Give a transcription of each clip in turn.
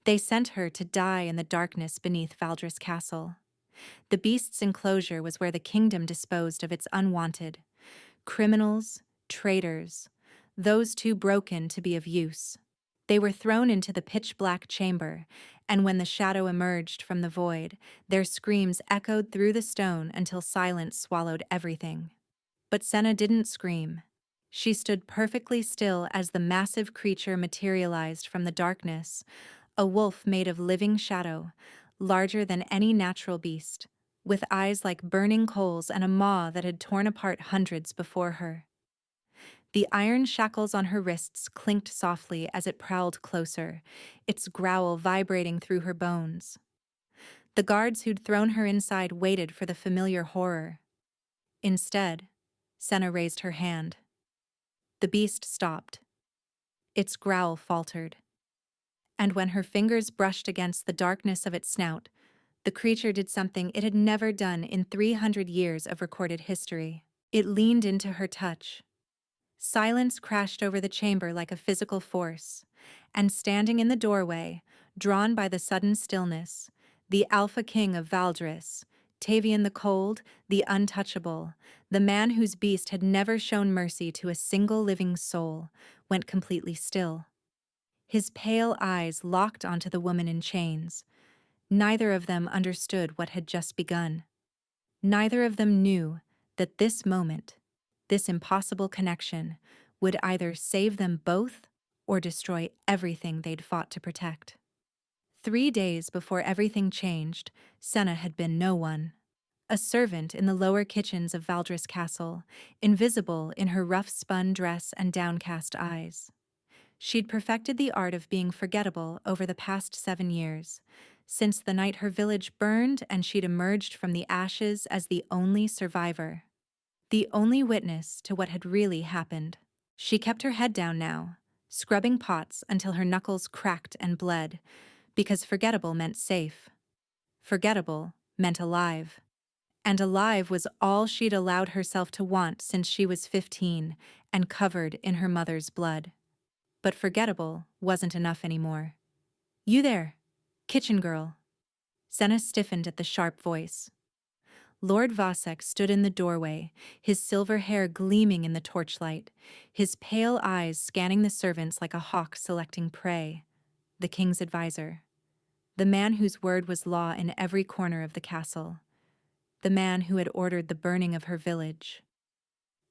They sent her to die in the darkness beneath Valdris Castle. The beast's enclosure was where the kingdom disposed of its unwanted criminals, traitors, those too broken to be of use. They were thrown into the pitch-black chamber, and when the shadow emerged from the void, their screams echoed through the stone until silence swallowed everything. But Senna didn't scream. She stood perfectly still as the massive creature materialized from the darkness, a wolf made of living shadow, larger than any natural beast, with eyes like burning coals and a maw that had torn apart hundreds before her. The iron shackles on her wrists clinked softly as it prowled closer, its growl vibrating through her bones. The guards who'd thrown her inside waited for the familiar horror. Instead, Senna raised her hand. The beast stopped. Its growl faltered. And when her fingers brushed against the darkness of its snout, the creature did something it had never done in 300 years of recorded history. It leaned into her touch. Silence crashed over the chamber like a physical force, and standing in the doorway, drawn by the sudden stillness, the Alpha King of Valdris, Tavian the Cold, the Untouchable, the man whose beast had never shown mercy to a single living soul, went completely still. His pale eyes locked onto the woman in chains. Neither of them understood what had just begun. Neither of them knew that this moment, this impossible connection, would either save them both or destroy everything they'd fought to protect. 3 days before everything changed, Senna had been no one. A servant in the lower kitchens of Valdris Castle, invisible in her rough-spun dress and downcast eyes. She'd perfected the art of being forgettable over the past 7 years, since the night her village burned and she'd emerged from the ashes as the only survivor. The only witness to what had really happened. She kept her head down now, scrubbing pots until her knuckles cracked and bled, because forgettable meant safe. Forgettable meant alive. And alive was all she'd allowed herself to want since she was 15 and covered in her mother's blood. But forgettable wasn't enough anymore. "You there, kitchen girl." Senna stiffened at the sharp voice. Lord Vasek stood in the doorway, his silver hair gleaming in the torchlight, his pale eyes scanning the servants like a hawk selecting prey. The king's advisor. The man whose word was law in every corner of the castle. The man who had ordered the burning of her village.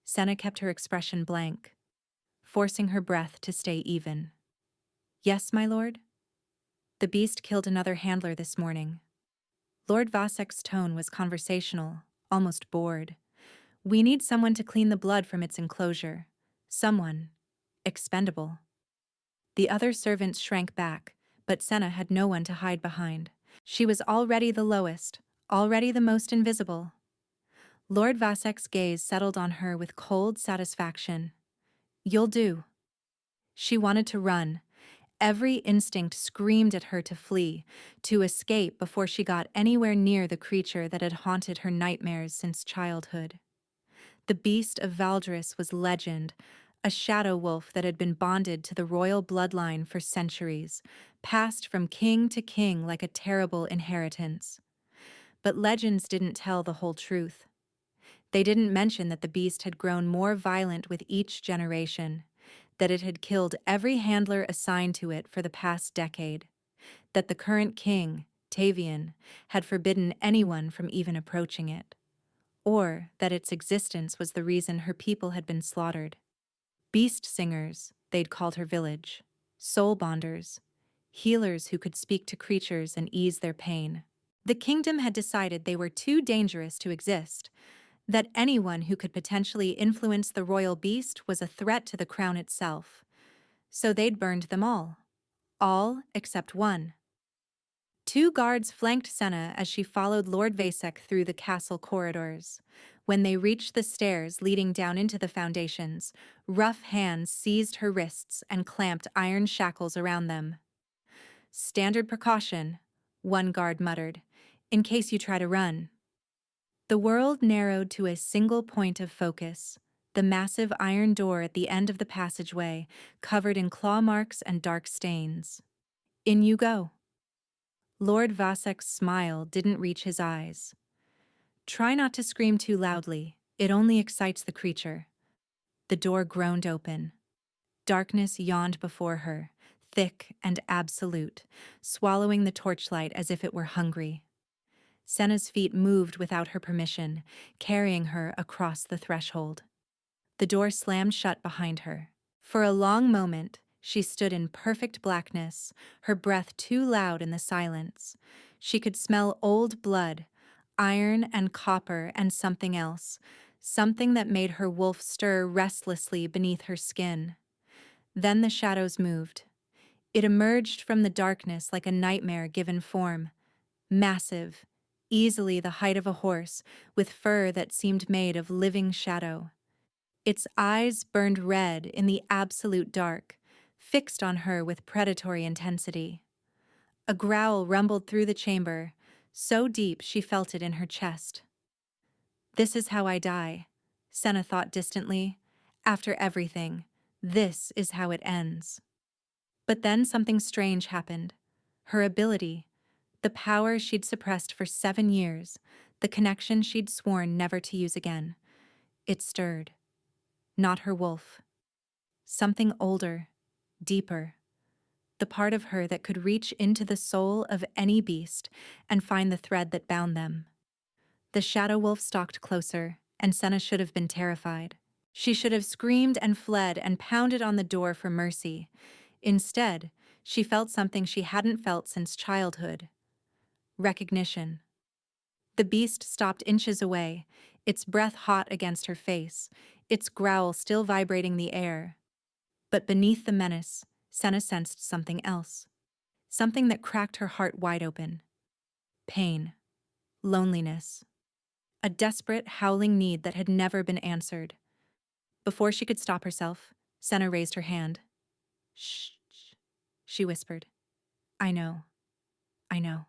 Senna kept her expression blank, forcing her breath to stay even. "Yes, my lord?" "The beast killed another handler this morning." Lord Vasek's tone was conversational, almost bored. "We need someone to clean the blood from its enclosure. Someone expendable." The other servants shrank back, but Senna had no one to hide behind. She was already the lowest, already the most invisible. Lord Vasek's gaze settled on her with cold satisfaction. "You'll do." She wanted to run. Every instinct screamed at her to flee, to escape before she got anywhere near the creature that had haunted her nightmares since childhood. The beast of Valdris was legend, a shadow wolf that had been bonded to the royal bloodline for centuries, passed from king to king like a terrible inheritance. But legends didn't tell the whole truth. They didn't mention that the beast had grown more violent with each generation, that it had killed every handler assigned to it for the past decade, that the current king, Tavian, had forbidden anyone from even approaching it, or that its existence was the reason her people had been slaughtered. Beast singers, they'd called her village, soul bonders, healers who could speak to creatures and ease their pain. The kingdom had decided they were too dangerous to exist, that anyone who could potentially influence the royal beast was a threat to the crown itself. So they'd burned them all except one. 2 guards flanked Senna as she followed Lord Vasek through the castle corridors. When they reached the stairs leading down into the foundations, rough hands seized her wrists and clamped iron shackles around them. "Standard precaution," one guard muttered, "in case you try to run." The world narrowed to a single point of focus, the massive iron door at the end of the passageway, covered in claw marks and dark stains. "In you go." Lord Vasek's smile didn't reach his eyes. Try not to scream too loudly, it only excites the creature. The door groaned open. Darkness yawned before her, thick and absolute, swallowing the torchlight as if it were hungry. Senna's feet moved without her permission, carrying her across the threshold. The door slammed shut behind her. For a long moment, she stood in perfect blackness, her breath too loud in the silence. She could smell old blood, iron and copper and something else, something that made her wolf stir restlessly beneath her skin. Then the shadows moved. It emerged from the darkness like a nightmare given form. Massive, easily the height of a horse, with fur that seemed made of living shadow. Its eyes burned red in the absolute dark, fixed on her with predatory intensity. A growl rumbled through the chamber, so deep she felt it in her chest. This is how I die, Senna thought distantly. After everything, this is how it ends. But then something strange happened. Her ability, the power she'd suppressed for 7 years, the connection she'd sworn never to use again. It stirred. Not her wolf. Something older, deeper. The part of her that could reach into the soul of any beast and find the thread that bound them. The shadow wolf stalked closer, and Senna should have been terrified. She should have screamed and fled and pounded on the door for mercy. Instead, she felt something she hadn't felt since childhood. Recognition. The beast stopped inches away, its breath hot against her face, its growl still vibrating the air. But beneath the menace, Senna sensed something else. Something that cracked her heart wide open. Pain. Loneliness. A desperate, howling need that had never been answered. Before she could stop herself, Senna raised her hand. Shh, she whispered. I know. I know.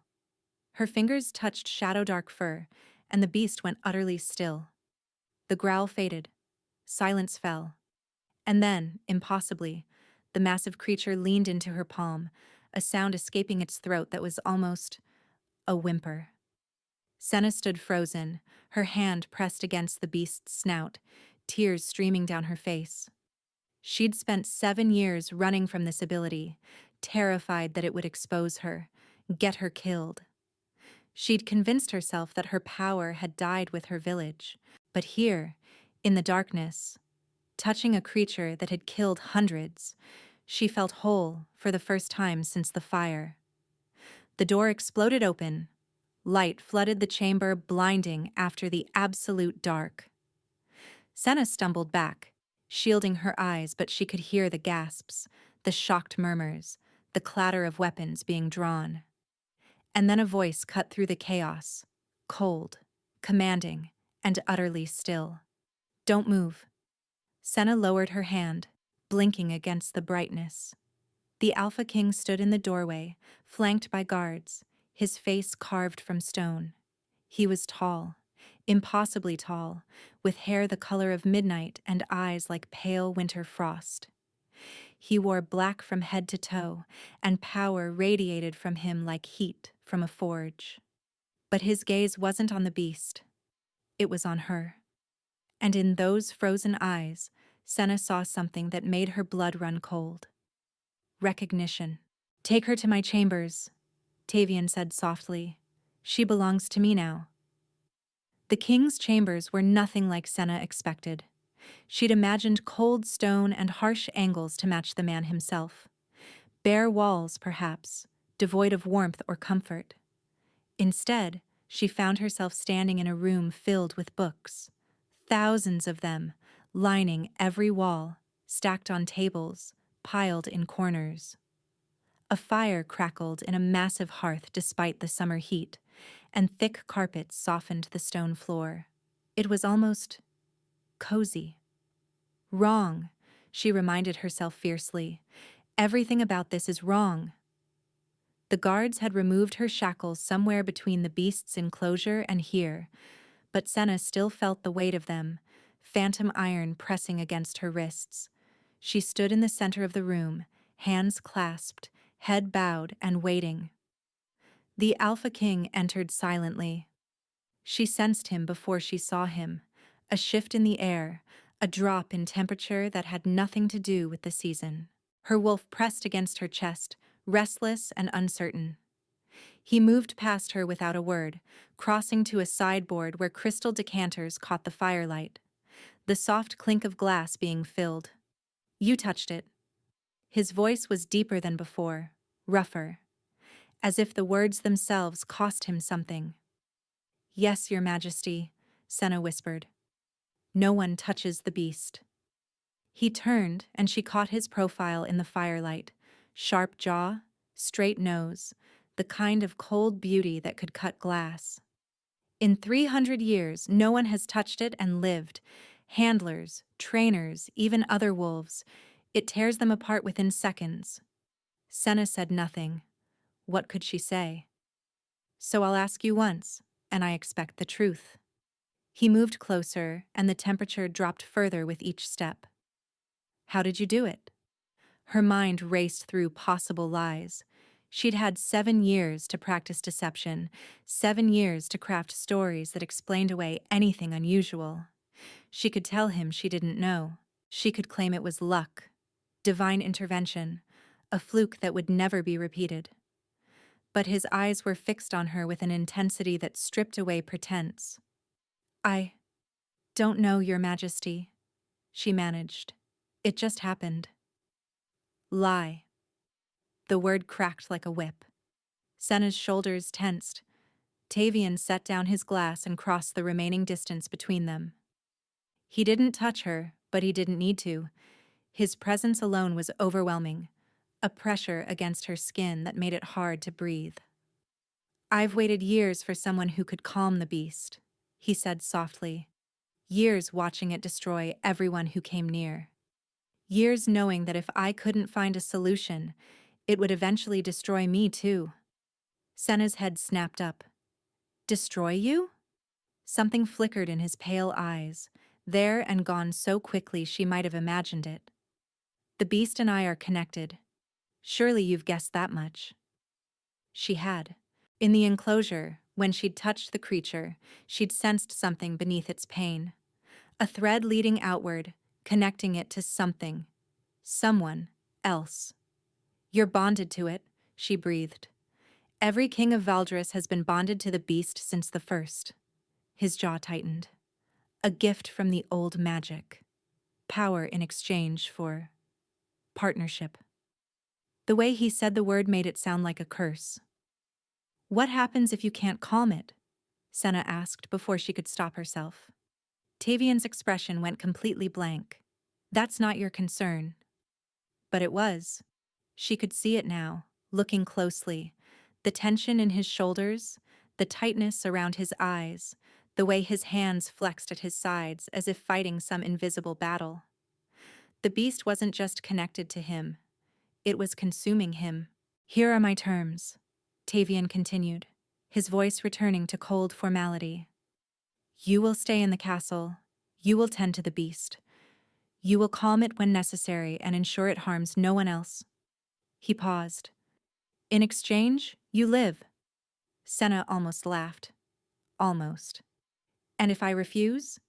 Her fingers touched shadow-dark fur, and the beast went utterly still. The growl faded. Silence fell. And then, impossibly, the massive creature leaned into her palm, a sound escaping its throat that was almost a whimper. Senna stood frozen, her hand pressed against the beast's snout, tears streaming down her face. She'd spent 7 years running from this ability, terrified that it would expose her, get her killed. She'd convinced herself that her power had died with her village, but here, in the darkness, touching a creature that had killed hundreds, she felt whole for the first time since the fire. The door exploded open. Light flooded the chamber, blinding after the absolute dark. Senna stumbled back, shielding her eyes, but she could hear the gasps, the shocked murmurs, the clatter of weapons being drawn. And then a voice cut through the chaos, cold, commanding, and utterly still. Don't move. Senna lowered her hand, blinking against the brightness. The Alpha King stood in the doorway, flanked by guards, his face carved from stone. He was tall, impossibly tall, with hair the color of midnight and eyes like pale winter frost. He wore black from head to toe, and power radiated from him like heat from a forge. But his gaze wasn't on the beast. It was on her. And in those frozen eyes, Senna saw something that made her blood run cold. Recognition. Take her to my chambers, Tavian said softly. She belongs to me now. The king's chambers were nothing like Senna expected. She'd imagined cold stone and harsh angles to match the man himself. Bare walls, perhaps, devoid of warmth or comfort. Instead, she found herself standing in a room filled with books. Thousands of them, lining every wall, stacked on tables, piled in corners. A fire crackled in a massive hearth despite the summer heat, and thick carpets softened the stone floor. It was almost cozy. Wrong, she reminded herself fiercely. Everything about this is wrong. The guards had removed her shackles somewhere between the beast's enclosure and here, but Senna still felt the weight of them, phantom iron pressing against her wrists. She stood in the center of the room, hands clasped, head bowed and waiting. The Alpha King entered silently. She sensed him before she saw him, a shift in the air, a drop in temperature that had nothing to do with the season. Her wolf pressed against her chest, restless and uncertain. He moved past her without a word, crossing to a sideboard where crystal decanters caught the firelight, the soft clink of glass being filled. "You touched it." His voice was deeper than before, rougher, as if the words themselves cost him something. "Yes, Your Majesty," Senna whispered. "No one touches the beast." He turned, and she caught his profile in the firelight, sharp jaw, straight nose, the kind of cold beauty that could cut glass. In 300 years, no one has touched it and lived. Handlers, trainers, even other wolves. It tears them apart within seconds. Senna said nothing. What could she say? "So I'll ask you once, and I expect the truth." He moved closer, and the temperature dropped further with each step. "How did you do it?" Her mind raced through possible lies. She'd had 7 years to practice deception, 7 years to craft stories that explained away anything unusual. She could tell him she didn't know. She could claim it was luck, divine intervention, a fluke that would never be repeated. But his eyes were fixed on her with an intensity that stripped away pretense. "I don't know, Your Majesty," she managed. "It just happened." "Lie." The word cracked like a whip. Senna's shoulders tensed. Tavian set down his glass and crossed the remaining distance between them. He didn't touch her, but he didn't need to. His presence alone was overwhelming, a pressure against her skin that made it hard to breathe. "I've waited years for someone who could calm the beast," he said softly. "Years watching it destroy everyone who came near. Years knowing that if I couldn't find a solution, it would eventually destroy me too." Senna's head snapped up. "Destroy you?" Something flickered in his pale eyes, there and gone so quickly she might have imagined it. "The beast and I are connected. Surely you've guessed that much." She had. In the enclosure, when she'd touched the creature, she'd sensed something beneath its pain. A thread leading outward, connecting it to something. Someone else. "You're bonded to it," she breathed. "Every king of Valdris has been bonded to the beast since the first." His jaw tightened. A gift from the old magic. Power in exchange for partnership. The way he said the word made it sound like a curse. "What happens if you can't calm it?" Senna asked before she could stop herself. Tavian's expression went completely blank. "That's not your concern." But it was. She could see it now, looking closely. The tension in his shoulders, the tightness around his eyes, the way his hands flexed at his sides as if fighting some invisible battle. The beast wasn't just connected to him. It was consuming him. "Here are my terms," Tavian continued, his voice returning to cold formality. "You will stay in the castle. You will tend to the beast. You will calm it when necessary and ensure it harms no one else." He paused. "In exchange, you live." Senna almost laughed. Almost. "And if I refuse?"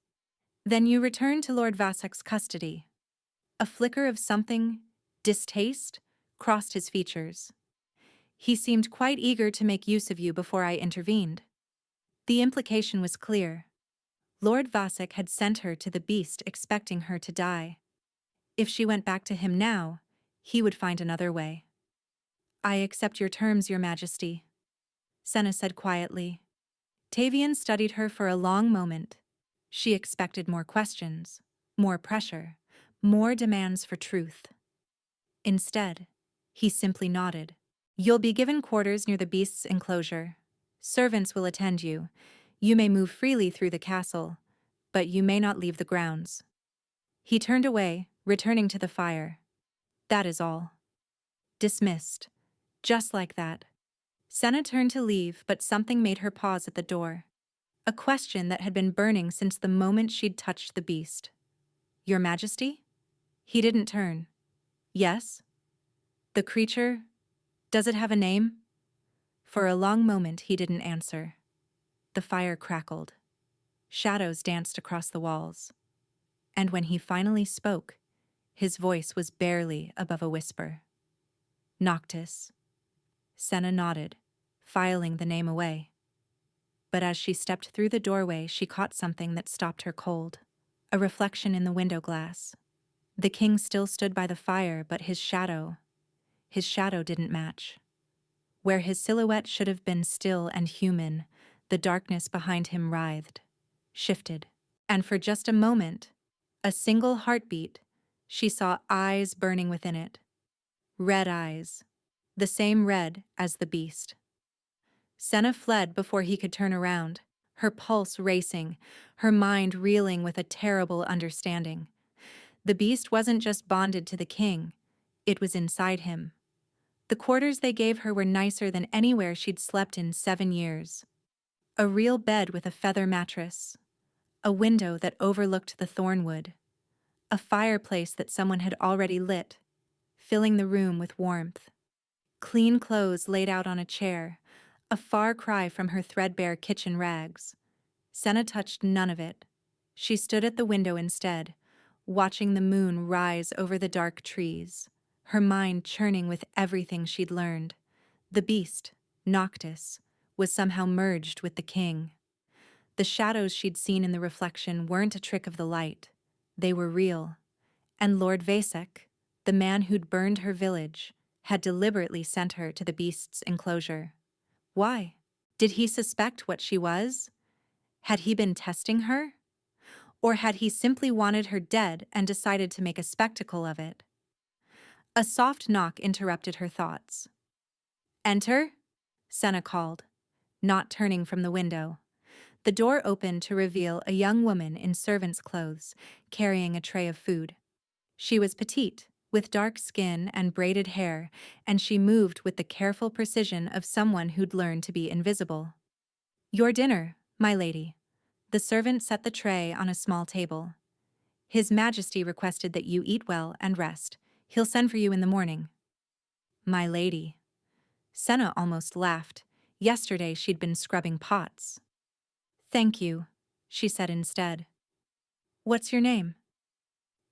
"Then you return to Lord Vasek's custody." A flicker of something, distaste, crossed his features. "He seemed quite eager to make use of you before I intervened." The implication was clear. Lord Vasek had sent her to the beast expecting her to die. If she went back to him now, he would find another way. "I accept your terms, Your Majesty," Senna said quietly. Tavian studied her for a long moment. She expected more questions, more pressure, more demands for truth. Instead, he simply nodded. "You'll be given quarters near the beast's enclosure. Servants will attend you. You may move freely through the castle, but you may not leave the grounds." He turned away, returning to the fire. "That is all." Dismissed. Just like that. Senna turned to leave, but something made her pause at the door. A question that had been burning since the moment she'd touched the beast. "Your Majesty?" He didn't turn. "Yes?" "The creature, does it have a name?" For a long moment he didn't answer. The fire crackled. Shadows danced across the walls. And when he finally spoke, his voice was barely above a whisper. Noctis. Senna nodded, filing the name away. But as she stepped through the doorway, she caught something that stopped her cold. A reflection in the window glass. The king still stood by the fire, but his shadow didn't match. Where his silhouette should have been still and human, the darkness behind him writhed, shifted. And for just a moment, a single heartbeat, she saw eyes burning within it. Red eyes, the same red as the beast. Senna fled before he could turn around, her pulse racing, her mind reeling with a terrible understanding. The beast wasn't just bonded to the king, it was inside him. The quarters they gave her were nicer than anywhere she'd slept in 7 years. A real bed with a feather mattress, a window that overlooked the thornwood, a fireplace that someone had already lit, filling the room with warmth. Clean clothes laid out on a chair, a far cry from her threadbare kitchen rags. Senna touched none of it. She stood at the window instead, watching the moon rise over the dark trees, her mind churning with everything she'd learned. The beast, Noctis, was somehow merged with the king. The shadows she'd seen in the reflection weren't a trick of the light. They were real. And Lord Vasek, the man who'd burned her village, had deliberately sent her to the beast's enclosure. Why? Did he suspect what she was? Had he been testing her? Or had he simply wanted her dead and decided to make a spectacle of it? A soft knock interrupted her thoughts. "Enter," Senna called, not turning from the window. The door opened to reveal a young woman in servant's clothes, carrying a tray of food. She was petite, with dark skin and braided hair, and she moved with the careful precision of someone who'd learned to be invisible. "Your dinner, my lady." The servant set the tray on a small table. "His Majesty requested that you eat well and rest. He'll send for you in the morning." My lady. Senna almost laughed. Yesterday she'd been scrubbing pots. "Thank you," she said instead. "What's your name?"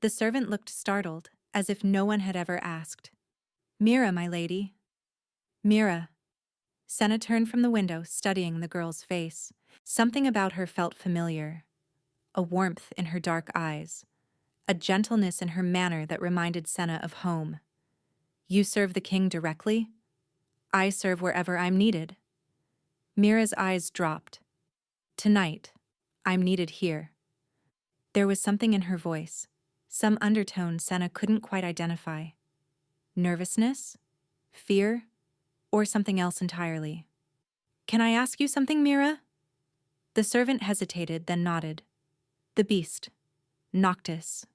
The servant looked startled, as if no one had ever asked. "Mira, my lady." "Mira." Senna turned from the window, studying the girl's face. Something about her felt familiar. A warmth in her dark eyes. A gentleness in her manner that reminded Senna of home. "You serve the king directly?" "I serve wherever I'm needed." Mira's eyes dropped. "Tonight, I'm needed here." There was something in her voice, some undertone Senna couldn't quite identify. Nervousness? Fear? Or something else entirely? "Can I ask you something, Mira?" The servant hesitated, then nodded. "The beast. Noctis."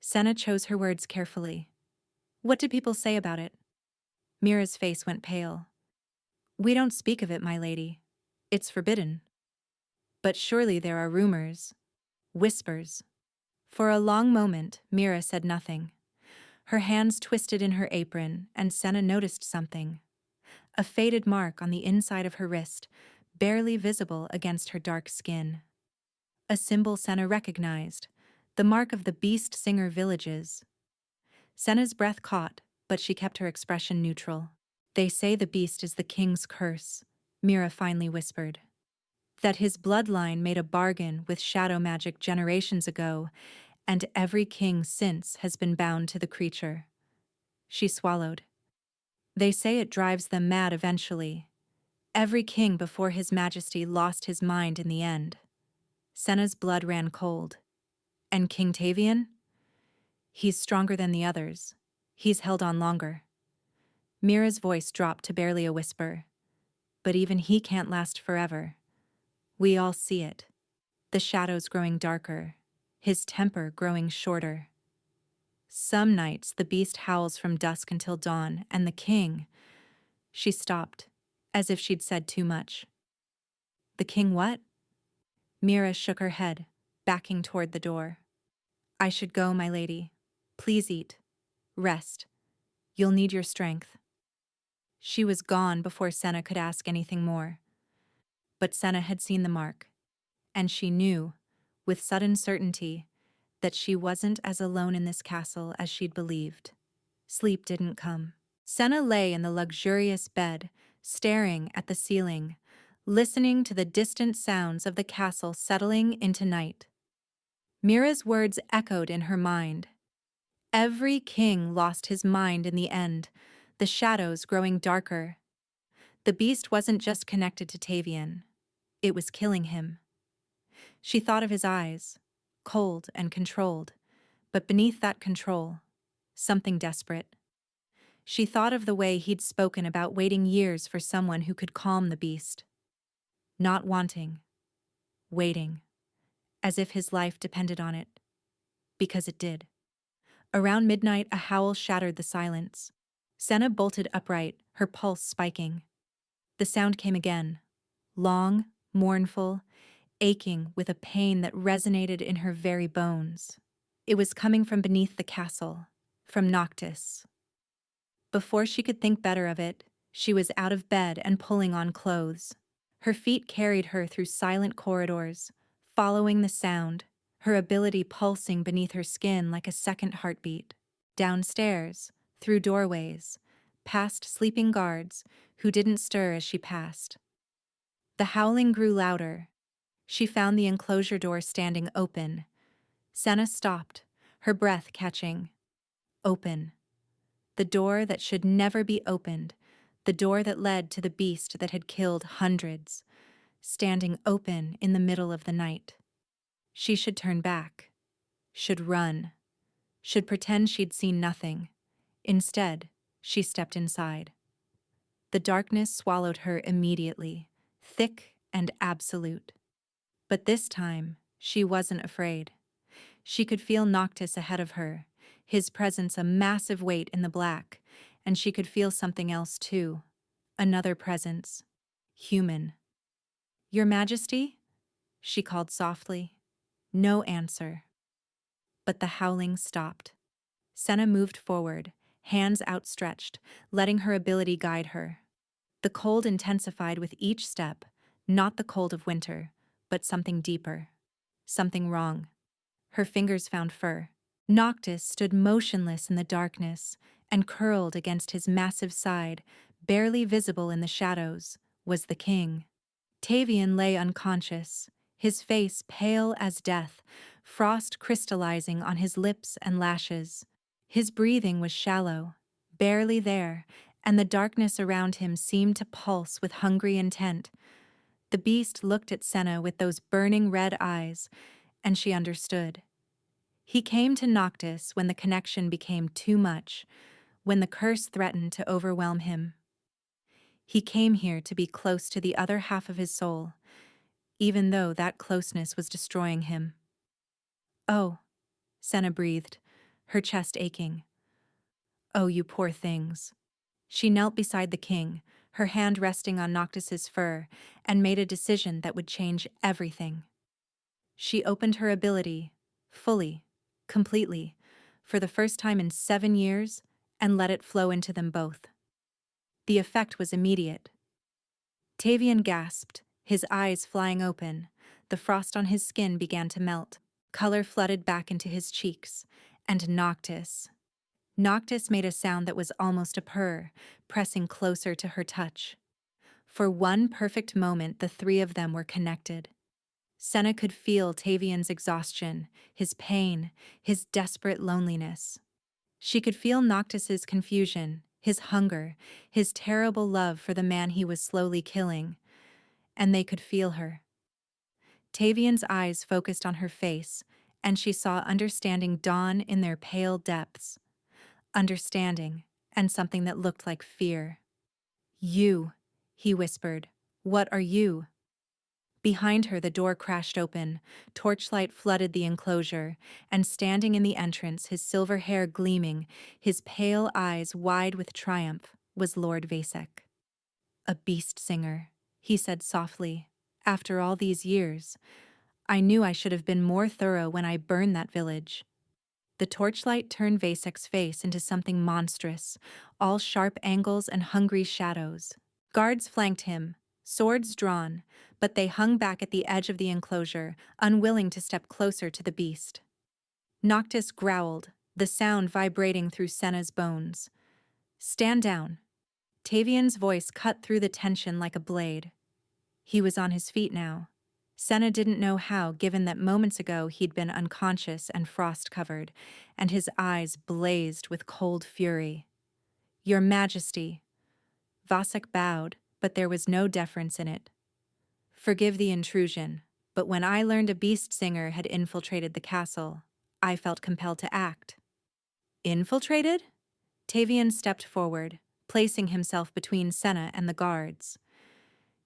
Senna chose her words carefully. "What do people say about it?" Mira's face went pale. "We don't speak of it, my lady. It's forbidden." "But surely there are rumors. Whispers." For a long moment, Mira said nothing. Her hands twisted in her apron, and Senna noticed something. A faded mark on the inside of her wrist, barely visible against her dark skin. A symbol Senna recognized, the mark of the Beast Singer villages. Senna's breath caught, but she kept her expression neutral. "They say the beast is the king's curse," Mira finally whispered. "That his bloodline made a bargain with shadow magic generations ago, and every king since has been bound to the creature." She swallowed. "They say it drives them mad eventually. Every king before his majesty lost his mind in the end." Senna's blood ran cold. "And King Tavian?" "He's stronger than the others. He's held on longer." Mira's voice dropped to barely a whisper. "But even he can't last forever. We all see it. The shadows growing darker, his temper growing shorter. Some nights the beast howls from dusk until dawn, and the king—" She stopped, as if she'd said too much. "The king what?" Mira shook her head, backing toward the door. "I should go, my lady. Please eat. Rest. You'll need your strength." She was gone before Senna could ask anything more. But Senna had seen the mark, and she knew, with sudden certainty, that she wasn't as alone in this castle as she'd believed. Sleep didn't come. Senna lay in the luxurious bed, staring at the ceiling, listening to the distant sounds of the castle settling into night. Mira's words echoed in her mind. Every king lost his mind in the end, the shadows growing darker. The beast wasn't just connected to Tavian. It was killing him. She thought of his eyes, cold and controlled, but beneath that control, something desperate. She thought of the way he'd spoken about waiting years for someone who could calm the beast. Not wanting, waiting, as if his life depended on it. Because it did. Around midnight, a howl shattered the silence. Senna bolted upright, her pulse spiking. The sound came again, long, mournful, aching with a pain that resonated in her very bones. It was coming from beneath the castle, from Noctis. Before she could think better of it, she was out of bed and pulling on clothes. Her feet carried her through silent corridors, following the sound, her ability pulsing beneath her skin like a second heartbeat. Downstairs, through doorways, past sleeping guards who didn't stir as she passed. The howling grew louder. She found the enclosure door standing open. Senna stopped, her breath catching. Open. The door that should never be opened, the door that led to the beast that had killed hundreds, standing open in the middle of the night. She should turn back, should run, should pretend she'd seen nothing. Instead, she stepped inside. The darkness swallowed her immediately, thick and absolute. But this time, she wasn't afraid. She could feel Noctis ahead of her, his presence a massive weight in the black, and she could feel something else too. Another presence. Human. "Your Majesty?" she called softly. No answer. But the howling stopped. Senna moved forward, hands outstretched, letting her ability guide her. The cold intensified with each step, not the cold of winter, but something deeper. Something wrong. Her fingers found fur. Noctis stood motionless in the darkness, and curled against his massive side, barely visible in the shadows, was the king. Tavian lay unconscious, his face pale as death, frost crystallizing on his lips and lashes. His breathing was shallow, barely there, and the darkness around him seemed to pulse with hungry intent. The beast looked at Senna with those burning red eyes, and she understood. He came to Noctis when the connection became too much, when the curse threatened to overwhelm him. He came here to be close to the other half of his soul, even though that closeness was destroying him. "Oh," Senna breathed, her chest aching. "Oh, you poor things." She knelt beside the king, her hand resting on Noctis's fur, and made a decision that would change everything. She opened her ability, fully, completely, for the first time in 7 years, and let it flow into them both. The effect was immediate. Tavian gasped, his eyes flying open. The frost on his skin began to melt. Color flooded back into his cheeks. And Noctis. Noctis made a sound that was almost a purr, pressing closer to her touch. For one perfect moment, the three of them were connected. Senna could feel Tavian's exhaustion, his pain, his desperate loneliness. She could feel Noctis's confusion, his hunger, his terrible love for the man he was slowly killing. And they could feel her. Tavian's eyes focused on her face, and she saw understanding dawn in their pale depths. Understanding, and something that looked like fear. "You," he whispered. "What are you?" Behind her, the door crashed open. Torchlight flooded the enclosure, and standing in the entrance, his silver hair gleaming, his pale eyes wide with triumph, was Lord Vasek. "A beast singer," he said softly. "After all these years, I knew I should have been more thorough when I burned that village." The torchlight turned Vasek's face into something monstrous, all sharp angles and hungry shadows. Guards flanked him, swords drawn, but they hung back at the edge of the enclosure, unwilling to step closer to the beast. Noctis growled, the sound vibrating through Senna's bones. "Stand down." Tavian's voice cut through the tension like a blade. He was on his feet now. Senna didn't know how, given that moments ago he'd been unconscious and frost-covered, and his eyes blazed with cold fury. "Your Majesty." Vasek bowed, but there was no deference in it. "Forgive the intrusion, but when I learned a beast singer had infiltrated the castle, I felt compelled to act." "Infiltrated?" Tavian stepped forward, placing himself between Senna and the guards.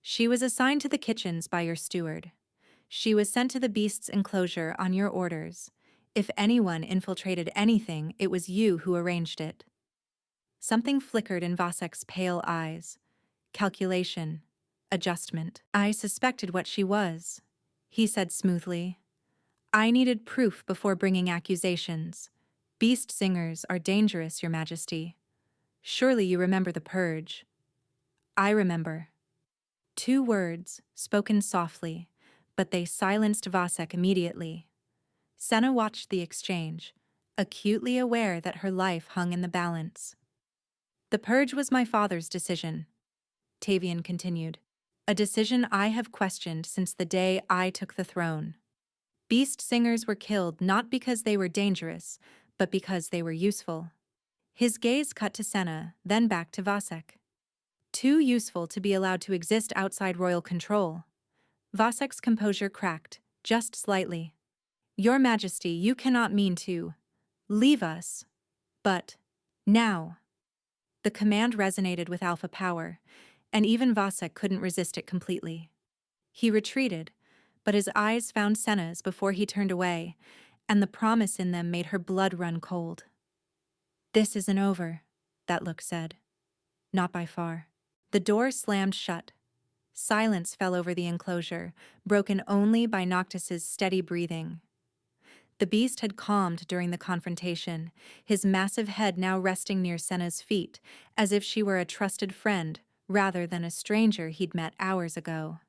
"She was assigned to the kitchens by your steward. She was sent to the beast's enclosure on your orders. If anyone infiltrated anything, it was you who arranged it." Something flickered in Vasek's pale eyes. Calculation. Adjustment. "I suspected what she was," he said smoothly. "I needed proof before bringing accusations. Beast singers are dangerous, Your Majesty. Surely you remember the purge." "I remember." Two words, spoken softly, but they silenced Vasek immediately. Senna watched the exchange, acutely aware that her life hung in the balance. "The purge was my father's decision," Tavian continued. "A decision I have questioned since the day I took the throne. Beast singers were killed not because they were dangerous, but because they were useful." His gaze cut to Senna, then back to Vasek. "Too useful to be allowed to exist outside royal control." Vasek's composure cracked, just slightly. "Your Majesty, you cannot mean to leave us. But now." The command resonated with alpha power, and even Vasek couldn't resist it completely. He retreated, but his eyes found Senna's before he turned away, and the promise in them made her blood run cold. "This isn't over," that look said. "Not by far." The door slammed shut. Silence fell over the enclosure, broken only by Noctis's steady breathing. The beast had calmed during the confrontation, his massive head now resting near Senna's feet, as if she were a trusted friend rather than a stranger he'd met hours ago.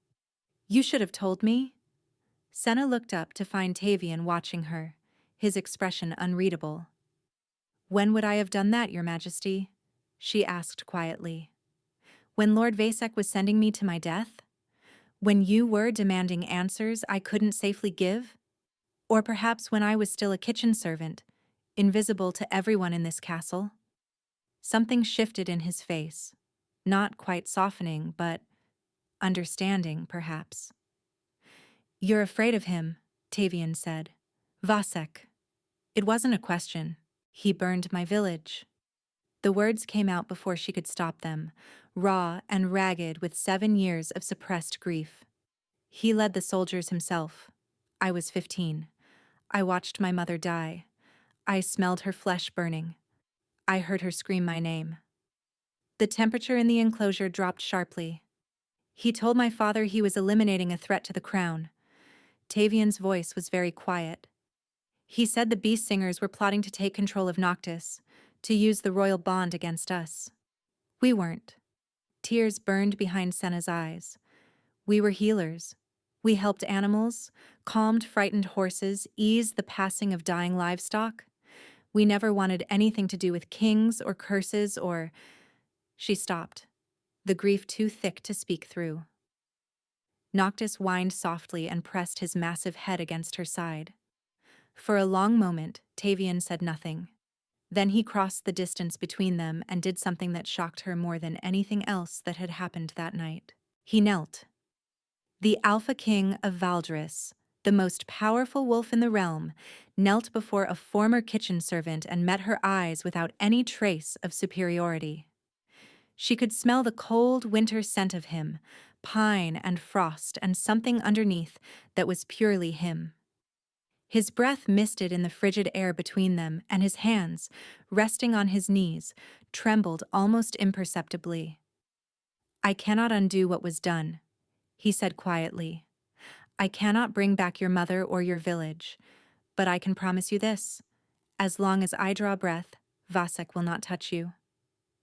"You should have told me." Senna looked up to find Tavian watching her, his expression unreadable. "When would I have done that, Your Majesty?" she asked quietly. "When Lord Vasek was sending me to my death? When you were demanding answers I couldn't safely give? Or perhaps when I was still a kitchen servant, invisible to everyone in this castle?" Something shifted in his face, not quite softening, but understanding, perhaps. "You're afraid of him," Tavian said. "Vasek." "It wasn't a question. He burned my village." The words came out before she could stop them, raw and ragged with 7 years of suppressed grief. "He led the soldiers himself. I was 15. I watched my mother die. I smelled her flesh burning. I heard her scream my name." The temperature in the enclosure dropped sharply. "He told my father he was eliminating a threat to the crown." Tavian's voice was very quiet. "He said the beast singers were plotting to take control of Noctis, to use the royal bond against us. We weren't." Tears burned behind Senna's eyes. "We were healers. We helped animals, calmed frightened horses, eased the passing of dying livestock. We never wanted anything to do with kings or curses or—" She stopped, the grief too thick to speak through. Noctis whined softly and pressed his massive head against her side. For a long moment, Tavian said nothing. Then he crossed the distance between them and did something that shocked her more than anything else that had happened that night. He knelt. The Alpha King of Valdris, the most powerful wolf in the realm, knelt before a former kitchen servant and met her eyes without any trace of superiority. She could smell the cold winter scent of him, pine and frost and something underneath that was purely him. His breath misted in the frigid air between them, and his hands, resting on his knees, trembled almost imperceptibly. "I cannot undo what was done," he said quietly. "I cannot bring back your mother or your village, but I can promise you this. As long as I draw breath, Vasek will not touch you.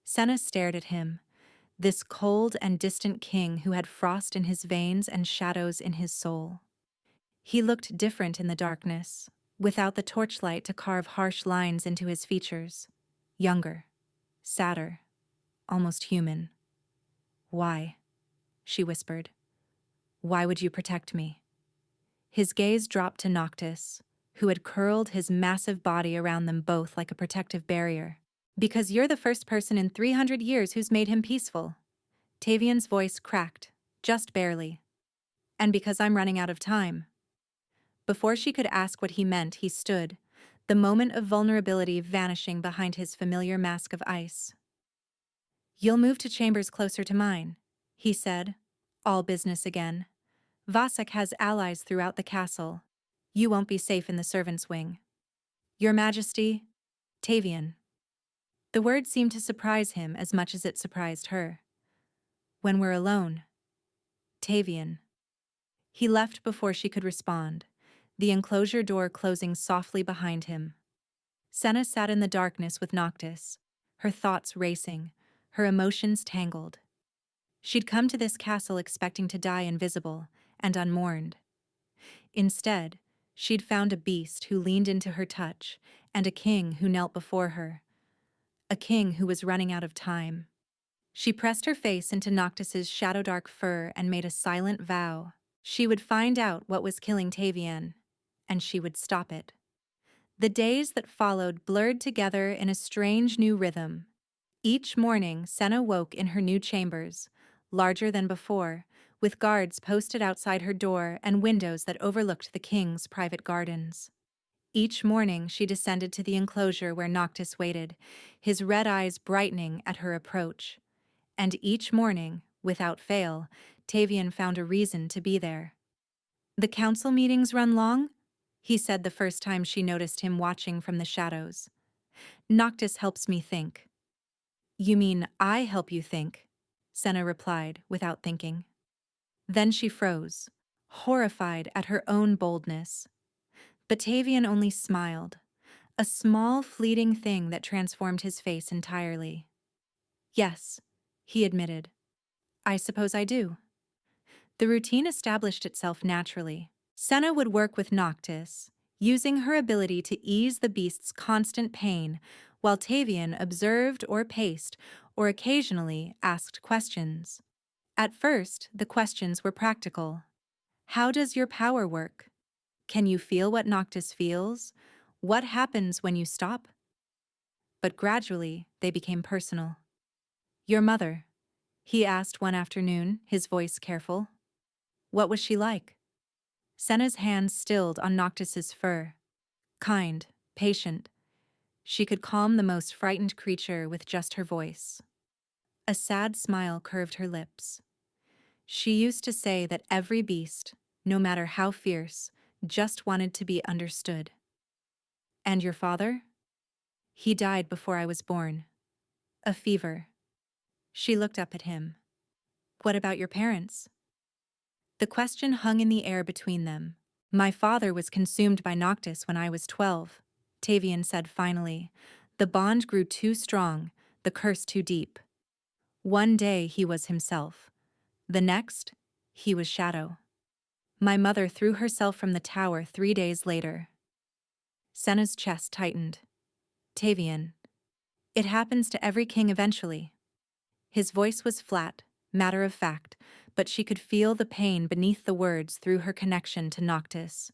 Senna stared at him, this cold and distant king who had frost in his veins and shadows in his soul. He looked different in the darkness, without the torchlight to carve harsh lines into his features. Younger, sadder, almost human. "Why?" she whispered. "Why would you protect me?" His gaze dropped to Noctis, who had curled his massive body around them both like a protective barrier. "Because you're the first person in 300 years who's made him peaceful." Tavian's voice cracked, just barely. "And because I'm running out of time." Before she could ask what he meant, he stood, the moment of vulnerability vanishing behind his familiar mask of ice. "You'll move to chambers closer to mine," he said, all business again. "Vasek has allies throughout the castle. You won't be safe in the servants' wing." "Your Majesty, Tavian." The word seemed to surprise him as much as it surprised her. "When we're alone, Tavian." He left before she could respond, the enclosure door closing softly behind him. Senna sat in the darkness with Noctis, her thoughts racing, her emotions tangled. She'd come to this castle expecting to die invisible and unmourned. Instead, she'd found a beast who leaned into her touch and a king who knelt before her. A king who was running out of time. She pressed her face into Noctis's shadow-dark fur and made a silent vow. She would find out what was killing Tavian, and she would stop it. The days that followed blurred together in a strange new rhythm. Each morning, Senna woke in her new chambers, larger than before, with guards posted outside her door and windows that overlooked the king's private gardens. Each morning, she descended to the enclosure where Noctis waited, his red eyes brightening at her approach. And each morning, without fail, Tavian found a reason to be there. "The council meetings run long?" he said the first time she noticed him watching from the shadows. "Noctis helps me think." "You mean I help you think?" Senna replied, without thinking. Then she froze, horrified at her own boldness. But Tavian only smiled, a small, fleeting thing that transformed his face entirely. "Yes," he admitted. "I suppose I do." The routine established itself naturally. Senna would work with Noctis, using her ability to ease the beast's constant pain, while Tavian observed or paced, or occasionally asked questions. At first, the questions were practical. How does your power work? Can you feel what Noctis feels? What happens when you stop? But gradually, they became personal. "Your mother?" he asked one afternoon, his voice careful. "What was she like?" Senna's hands stilled on Noctis's fur. Kind, patient. She could calm the most frightened creature with just her voice. A sad smile curved her lips. She used to say that every beast, no matter how fierce, just wanted to be understood. "And your father?" "He died before I was born. A fever." She looked up at him. "What about your parents?" The question hung in the air between them. "My father was consumed by Noctis when I was 12, Tavian said finally. The bond grew too strong, the curse too deep. One day he was himself. The next, he was shadow. My mother threw herself from the tower 3 days later." Senna's chest tightened. "Tavian, it happens to every king eventually." His voice was flat, matter of fact, but she could feel the pain beneath the words through her connection to Noctis.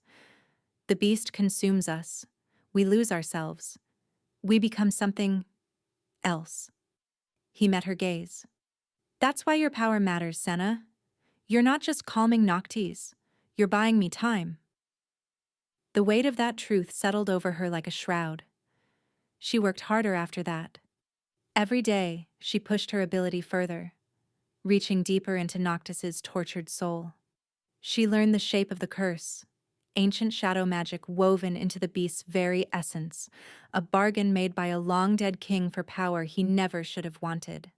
"The beast consumes us. We lose ourselves. We become something else." He met her gaze. "That's why your power matters, Senna. You're not just calming Noctis. You're buying me time." The weight of that truth settled over her like a shroud. She worked harder after that. Every day, she pushed her ability further, reaching deeper into Noctis's tortured soul. She learned the shape of the curse, ancient shadow magic woven into the beast's very essence, a bargain made by a long-dead king for power he never should have wanted.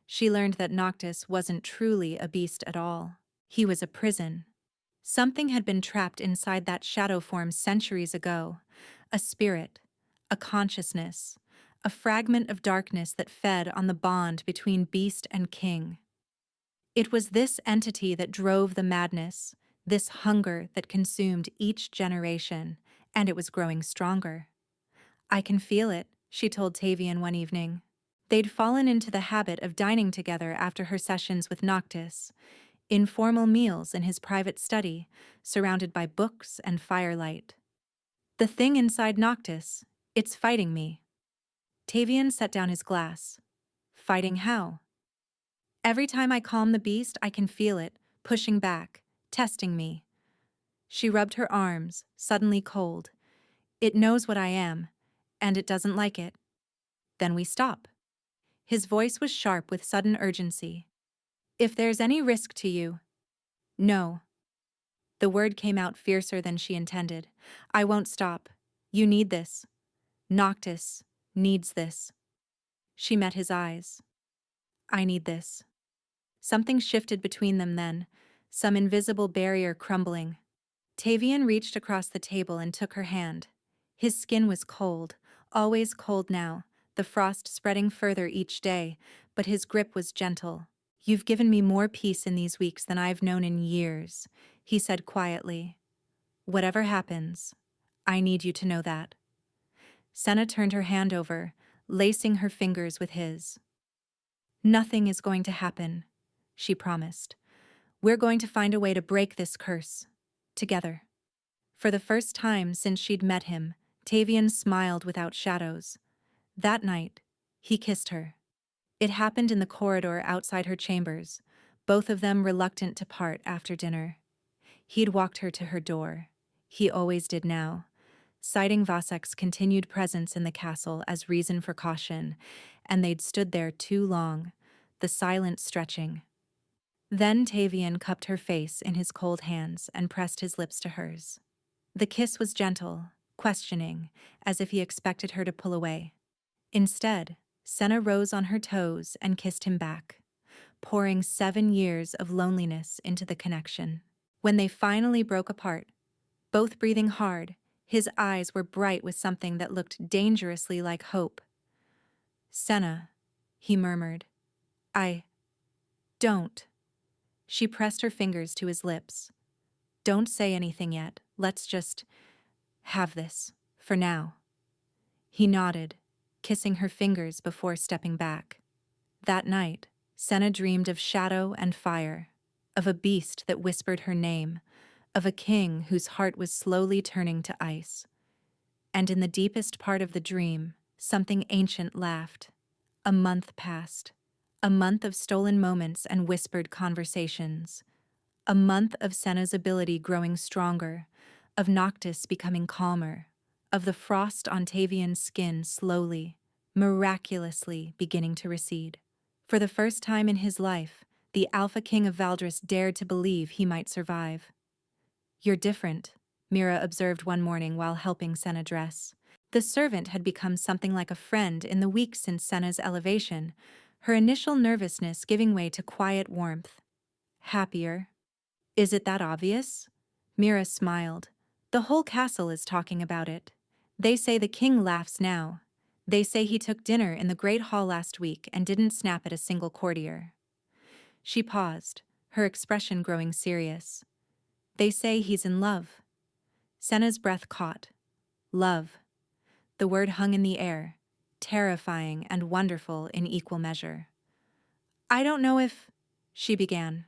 She learned that Noctis wasn't truly a beast at all. He was a prison. Something had been trapped inside that shadow form centuries ago, a spirit, a consciousness, a fragment of darkness that fed on the bond between beast and king. It was this entity that drove the madness, this hunger that consumed each generation, and it was growing stronger. "I can feel it," she told Tavian one evening. They'd fallen into the habit of dining together after her sessions with Noctis, informal meals in his private study, surrounded by books and firelight. "The thing inside Noctis, it's fighting me." Tavian set down his glass. "Fighting how?" "Every time I calm the beast, I can feel it, pushing back, testing me." She rubbed her arms, suddenly cold. "It knows what I am, and it doesn't like it. Then we stop." His voice was sharp with sudden urgency. "If there's any risk to you—" "No." The word came out fiercer than she intended. "I won't stop. You need this. Noctis needs this." She met his eyes. "I need this." Something shifted between them then, some invisible barrier crumbling. Tavian reached across the table and took her hand. His skin was cold, always cold now, the frost spreading further each day, but his grip was gentle. "You've given me more peace in these weeks than I've known in years," he said quietly. "Whatever happens, I need you to know that." Senna turned her hand over, lacing her fingers with his. "Nothing is going to happen," she promised. "We're going to find a way to break this curse. Together." For the first time since she'd met him, Tavian smiled without shadows. That night, he kissed her. It happened in the corridor outside her chambers, both of them reluctant to part after dinner. He'd walked her to her door. He always did now, citing Vasek's continued presence in the castle as reason for caution, and they'd stood there too long, the silence stretching. Then Tavian cupped her face in his cold hands and pressed his lips to hers. The kiss was gentle, questioning, as if he expected her to pull away. Instead, Senna rose on her toes and kissed him back, pouring 7 years of loneliness into the connection. When they finally broke apart, both breathing hard, his eyes were bright with something that looked dangerously like hope. "Senna," he murmured. "I don't." She pressed her fingers to his lips. "Don't say anything yet. Let's just have this, for now." He nodded, kissing her fingers before stepping back. That night, Senna dreamed of shadow and fire, of a beast that whispered her name, of a king whose heart was slowly turning to ice. And in the deepest part of the dream, something ancient laughed. A month passed. A month of stolen moments and whispered conversations. A month of Senna's ability growing stronger, of Noctis becoming calmer, of the frost on Tavian's skin slowly, miraculously beginning to recede. For the first time in his life, the Alpha King of Valdris dared to believe he might survive. "You're different," Mira observed one morning while helping Senna dress. The servant had become something like a friend in the weeks since Senna's elevation, her initial nervousness giving way to quiet warmth. "Happier." "Is it that obvious?" Mira smiled. "The whole castle is talking about it. They say the king laughs now. They say he took dinner in the Great Hall last week and didn't snap at a single courtier." She paused, her expression growing serious. "They say he's in love." Senna's breath caught. Love. The word hung in the air, terrifying and wonderful in equal measure. "I don't know if—" she began.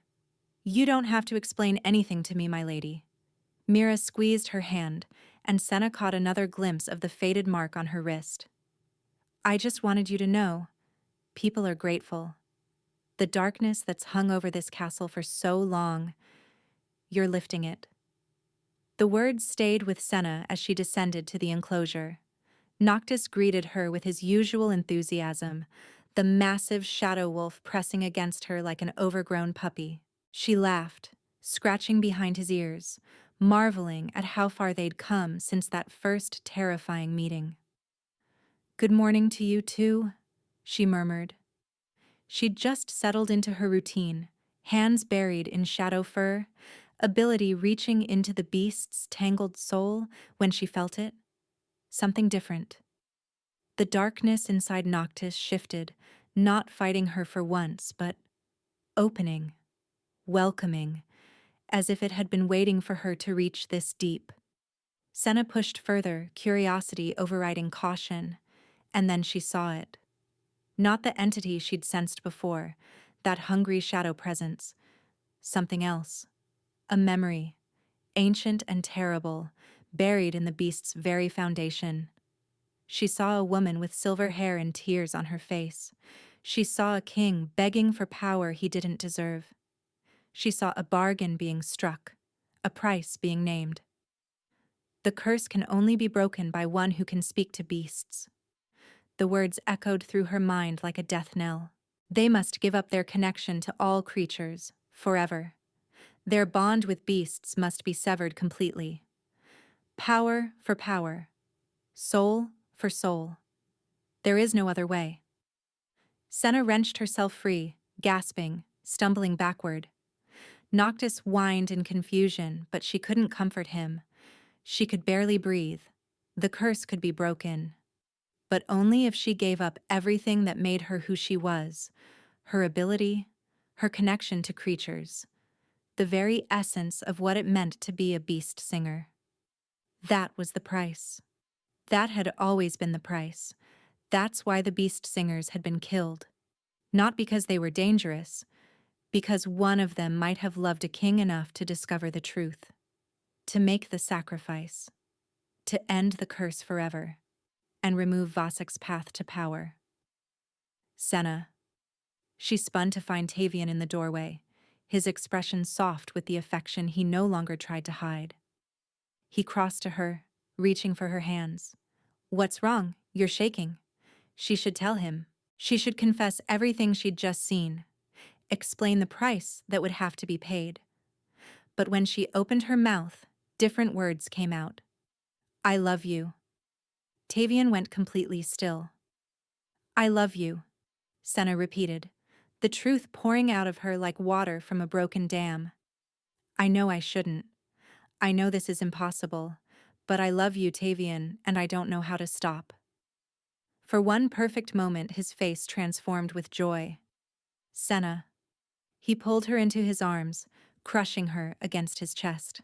"You don't have to explain anything to me, my lady." Mira squeezed her hand, and Senna caught another glimpse of the faded mark on her wrist. "I just wanted you to know. People are grateful. The darkness that's hung over this castle for so long, you're lifting it." The words stayed with Senna as she descended to the enclosure. Noctis greeted her with his usual enthusiasm, the massive shadow wolf pressing against her like an overgrown puppy. She laughed, scratching behind his ears, marveling at how far they'd come since that first terrifying meeting. "Good morning to you too," she murmured. She'd just settled into her routine, hands buried in shadow fur, ability reaching into the beast's tangled soul when she felt it. Something different. The darkness inside Noctis shifted, not fighting her for once, but opening, welcoming, as if it had been waiting for her to reach this deep. Senna pushed further, curiosity overriding caution, and then she saw it. Not the entity she'd sensed before, that hungry shadow presence. Something else. A memory, ancient and terrible, buried in the beast's very foundation. She saw a woman with silver hair and tears on her face. She saw a king begging for power he didn't deserve. She saw a bargain being struck, a price being named. The curse can only be broken by one who can speak to beasts. The words echoed through her mind like a death knell. They must give up their connection to all creatures, forever. Their bond with beasts must be severed completely. Power for power. Soul for soul. There is no other way. Senna wrenched herself free, gasping, stumbling backward. Noctis whined in confusion, but she couldn't comfort him. She could barely breathe. The curse could be broken. But only if she gave up everything that made her who she was, her ability, her connection to creatures, the very essence of what it meant to be a beast singer. That was the price. That had always been the price. That's why the beast singers had been killed. Not because they were dangerous, because one of them might have loved a king enough to discover the truth, to make the sacrifice, to end the curse forever, and remove Vasek's path to power. Senna. She spun to find Tavian in the doorway, his expression soft with the affection he no longer tried to hide. He crossed to her, reaching for her hands. "What's wrong? You're shaking." She should tell him. She should confess everything she'd just seen, explain the price that would have to be paid. But when she opened her mouth, different words came out. "I love you." Tavian went completely still. "I love you," Senna repeated, the truth pouring out of her like water from a broken dam. "I know I shouldn't. I know this is impossible, but I love you, Tavian, and I don't know how to stop." For one perfect moment his face transformed with joy. "Senna." He pulled her into his arms, crushing her against his chest.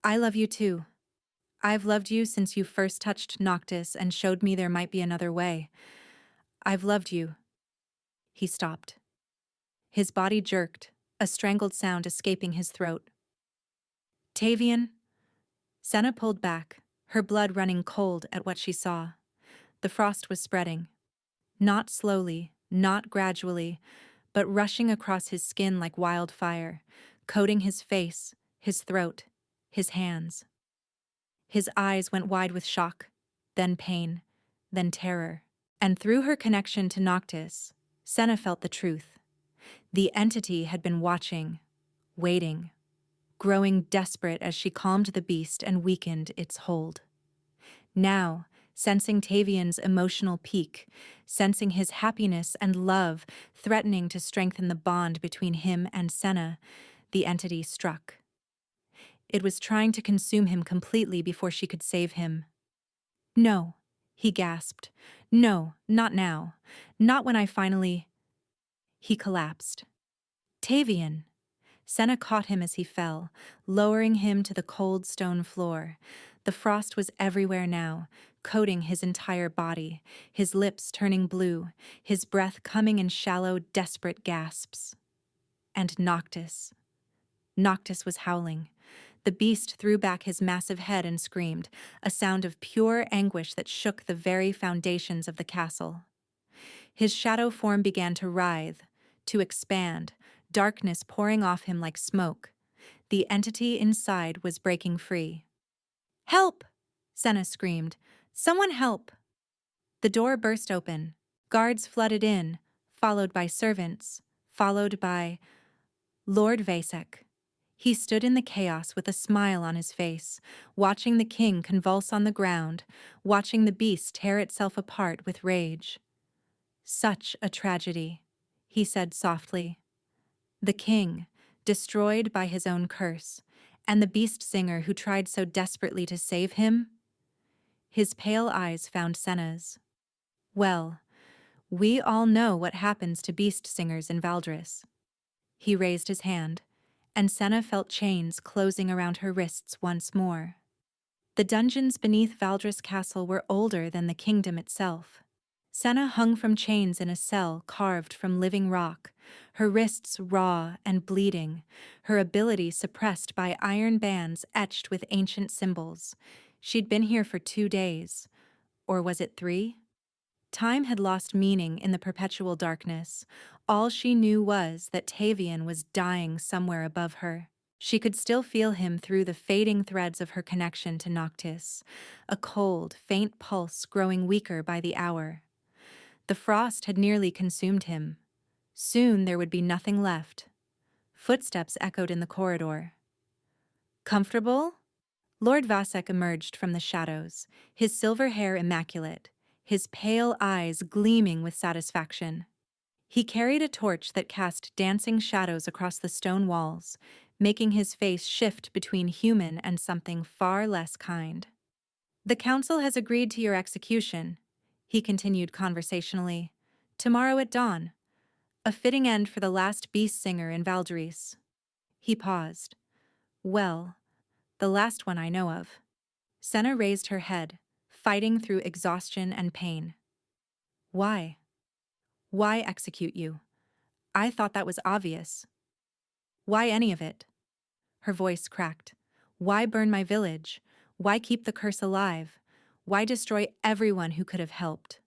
"I love you too. I've loved you since you first touched Noctis and showed me there might be another way. I've loved you." He stopped. His body jerked, a strangled sound escaping his throat. "Tavian?" Senna pulled back, her blood running cold at what she saw. The frost was spreading. Not slowly, not gradually, but rushing across his skin like wildfire, coating his face, his throat, his hands. His eyes went wide with shock, then pain, then terror. And through her connection to Noctis, Senna felt the truth. The entity had been watching, waiting, growing desperate as she calmed the beast and weakened its hold. Now, sensing Tavian's emotional peak, sensing his happiness and love threatening to strengthen the bond between him and Senna, the entity struck. It was trying to consume him completely before she could save him. "No," he gasped. "No, not now. Not when I finally—" He collapsed. "Tavian!" Senna caught him as he fell, lowering him to the cold stone floor. The frost was everywhere now, coating his entire body, his lips turning blue, his breath coming in shallow, desperate gasps. And Noctis. Noctis was howling. The beast threw back his massive head and screamed, a sound of pure anguish that shook the very foundations of the castle. His shadow form began to writhe, to expand, darkness pouring off him like smoke. The entity inside was breaking free. "Help!" Senna screamed. "Someone help!" The door burst open. Guards flooded in, followed by servants, followed by Lord Vasek. He stood in the chaos with a smile on his face, watching the king convulse on the ground, watching the beast tear itself apart with rage. "Such a tragedy," he said softly. The king, destroyed by his own curse, and the beast singer who tried so desperately to save him? His pale eyes found Senna's. Well, we all know what happens to beast singers in Valdris. He raised his hand, and Senna felt chains closing around her wrists once more. The dungeons beneath Valdris Castle were older than the kingdom itself. Senna hung from chains in a cell carved from living rock, her wrists raw and bleeding, her ability suppressed by iron bands etched with ancient symbols. She'd been here for 2 days. Or was it 3? Time had lost meaning in the perpetual darkness. All she knew was that Tavian was dying somewhere above her. She could still feel him through the fading threads of her connection to Noctis, a cold, faint pulse growing weaker by the hour. The frost had nearly consumed him. Soon there would be nothing left. Footsteps echoed in the corridor. Comfortable? Lord Vasek emerged from the shadows, his silver hair immaculate, his pale eyes gleaming with satisfaction. He carried a torch that cast dancing shadows across the stone walls, making his face shift between human and something far less kind. "The council has agreed to your execution," he continued conversationally. "Tomorrow at dawn. A fitting end for the last beast singer in Valdris." He paused. "Well, the last one I know of." Senna raised her head, fighting through exhaustion and pain. "Why? Why execute you? I thought that was obvious. Why any of it?" Her voice cracked. "Why burn my village? Why keep the curse alive? Why destroy everyone who could have helped?"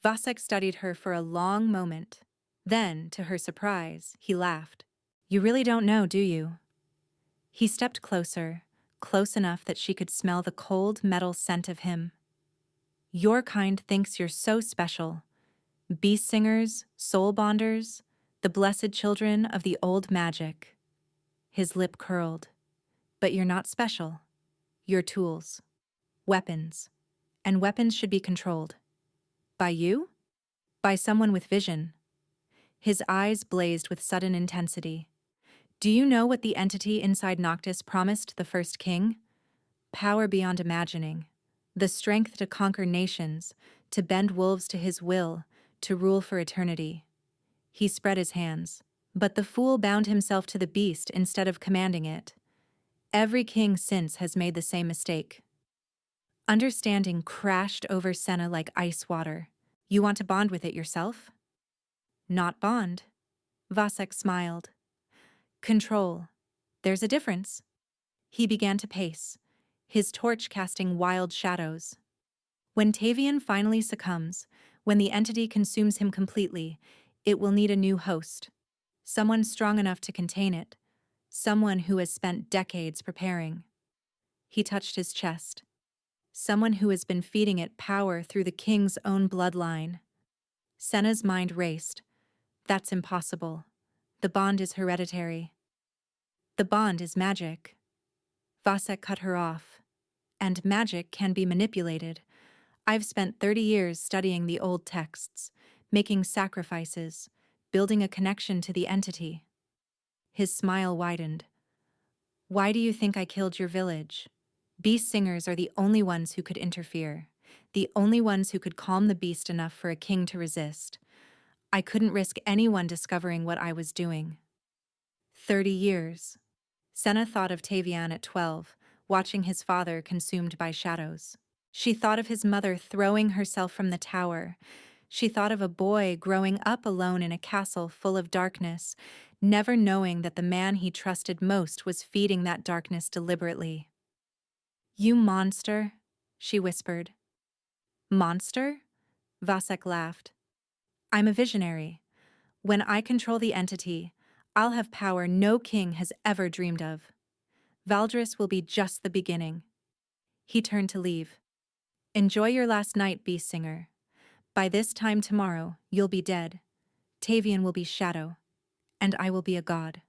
Vasek studied her for a long moment. Then, to her surprise, he laughed. "You really don't know, do you?" He stepped closer, close enough that she could smell the cold metal scent of him. "Your kind thinks you're so special. Beast singers, soul bonders, the blessed children of the old magic." His lip curled. "But you're not special. You're tools. Weapons. And weapons should be controlled. By you? By someone with vision." His eyes blazed with sudden intensity. "Do you know what the entity inside Noctis promised the first king? Power beyond imagining. The strength to conquer nations, to bend wolves to his will, to rule for eternity." He spread his hands. "But the fool bound himself to the beast instead of commanding it. Every king since has made the same mistake." Understanding crashed over Senna like ice water. "You want to bond with it yourself?" "Not bond." Vasek smiled. "Control. There's a difference." He began to pace, his torch casting wild shadows. "When Tavian finally succumbs, when the entity consumes him completely, it will need a new host. Someone strong enough to contain it. Someone who has spent decades preparing." He touched his chest. "Someone who has been feeding it power through the king's own bloodline." Senna's mind raced. "That's impossible. The bond is hereditary." "The bond is magic." Vasek cut her off. "And magic can be manipulated. I've spent 30 years studying the old texts, making sacrifices, building a connection to the entity." His smile widened. "Why do you think I killed your village? Beast singers are the only ones who could interfere, the only ones who could calm the beast enough for a king to resist. I couldn't risk anyone discovering what I was doing." 30 years. Senna thought of Tavian at 12, watching his father consumed by shadows. She thought of his mother throwing herself from the tower. She thought of a boy growing up alone in a castle full of darkness, never knowing that the man he trusted most was feeding that darkness deliberately. "You monster," she whispered. "Monster?" Vasek laughed. "I'm a visionary. When I control the entity, I'll have power no king has ever dreamed of. Valdris will be just the beginning." He turned to leave. "Enjoy your last night, Beast Singer. By this time tomorrow, you'll be dead. Tavian will be shadow, and I will be a god."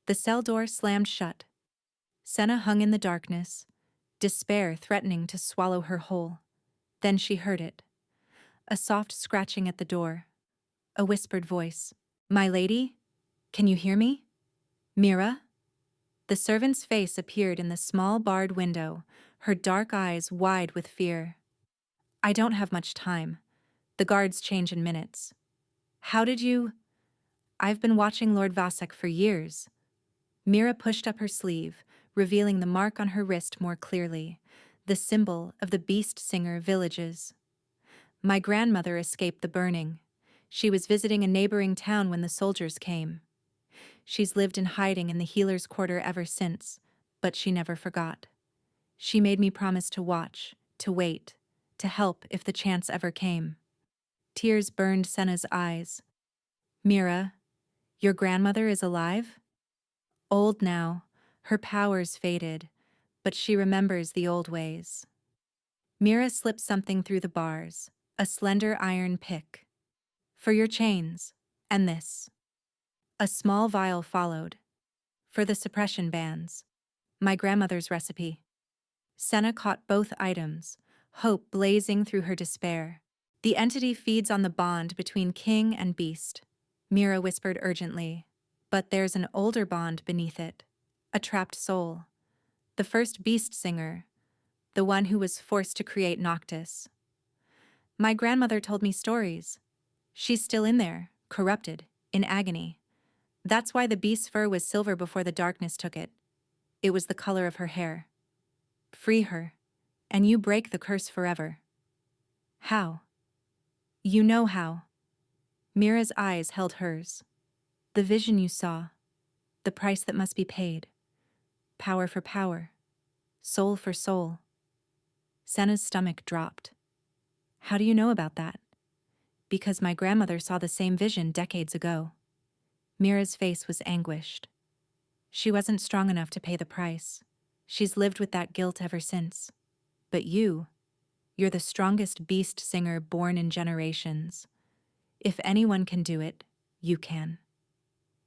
The cell door slammed shut. Senna hung in the darkness, despair threatening to swallow her whole. Then she heard it. A soft scratching at the door. A whispered voice. "My lady? Can you hear me? Mira?" The servant's face appeared in the small barred window, her dark eyes wide with fear. "I don't have much time. The guards change in minutes. How did you? I've been watching Lord Vasek for years. Mira pushed up her sleeve, revealing the mark on her wrist more clearly, the symbol of the Beast Singer villages. My grandmother escaped the burning. She was visiting a neighboring town when the soldiers came. She's lived in hiding in the healer's quarter ever since, but she never forgot. She made me promise to watch, to wait, to help if the chance ever came. Tears burned Senna's eyes. Mira, your grandmother is alive? Old now, her powers faded, but she remembers the old ways. Mira slipped something through the bars, a slender iron pick. For your chains, and this. A small vial followed. For the suppression bands. My grandmother's recipe. Senna caught both items, hope blazing through her despair. The entity feeds on the bond between king and beast, Mira whispered urgently. But there's an older bond beneath it. A trapped soul. The first beast singer. The one who was forced to create Noctis. My grandmother told me stories. She's still in there, corrupted, in agony. That's why the beast's fur was silver before the darkness took it. It was the color of her hair. Free her, and you break the curse forever. How? You know how. Mira's eyes held hers. The vision you saw. The price that must be paid. Power for power. Soul for soul. Senna's stomach dropped. How do you know about that? Because my grandmother saw the same vision decades ago. Mira's face was anguished. She wasn't strong enough to pay the price. She's lived with that guilt ever since. But you're the strongest beast singer born in generations. If anyone can do it, you can.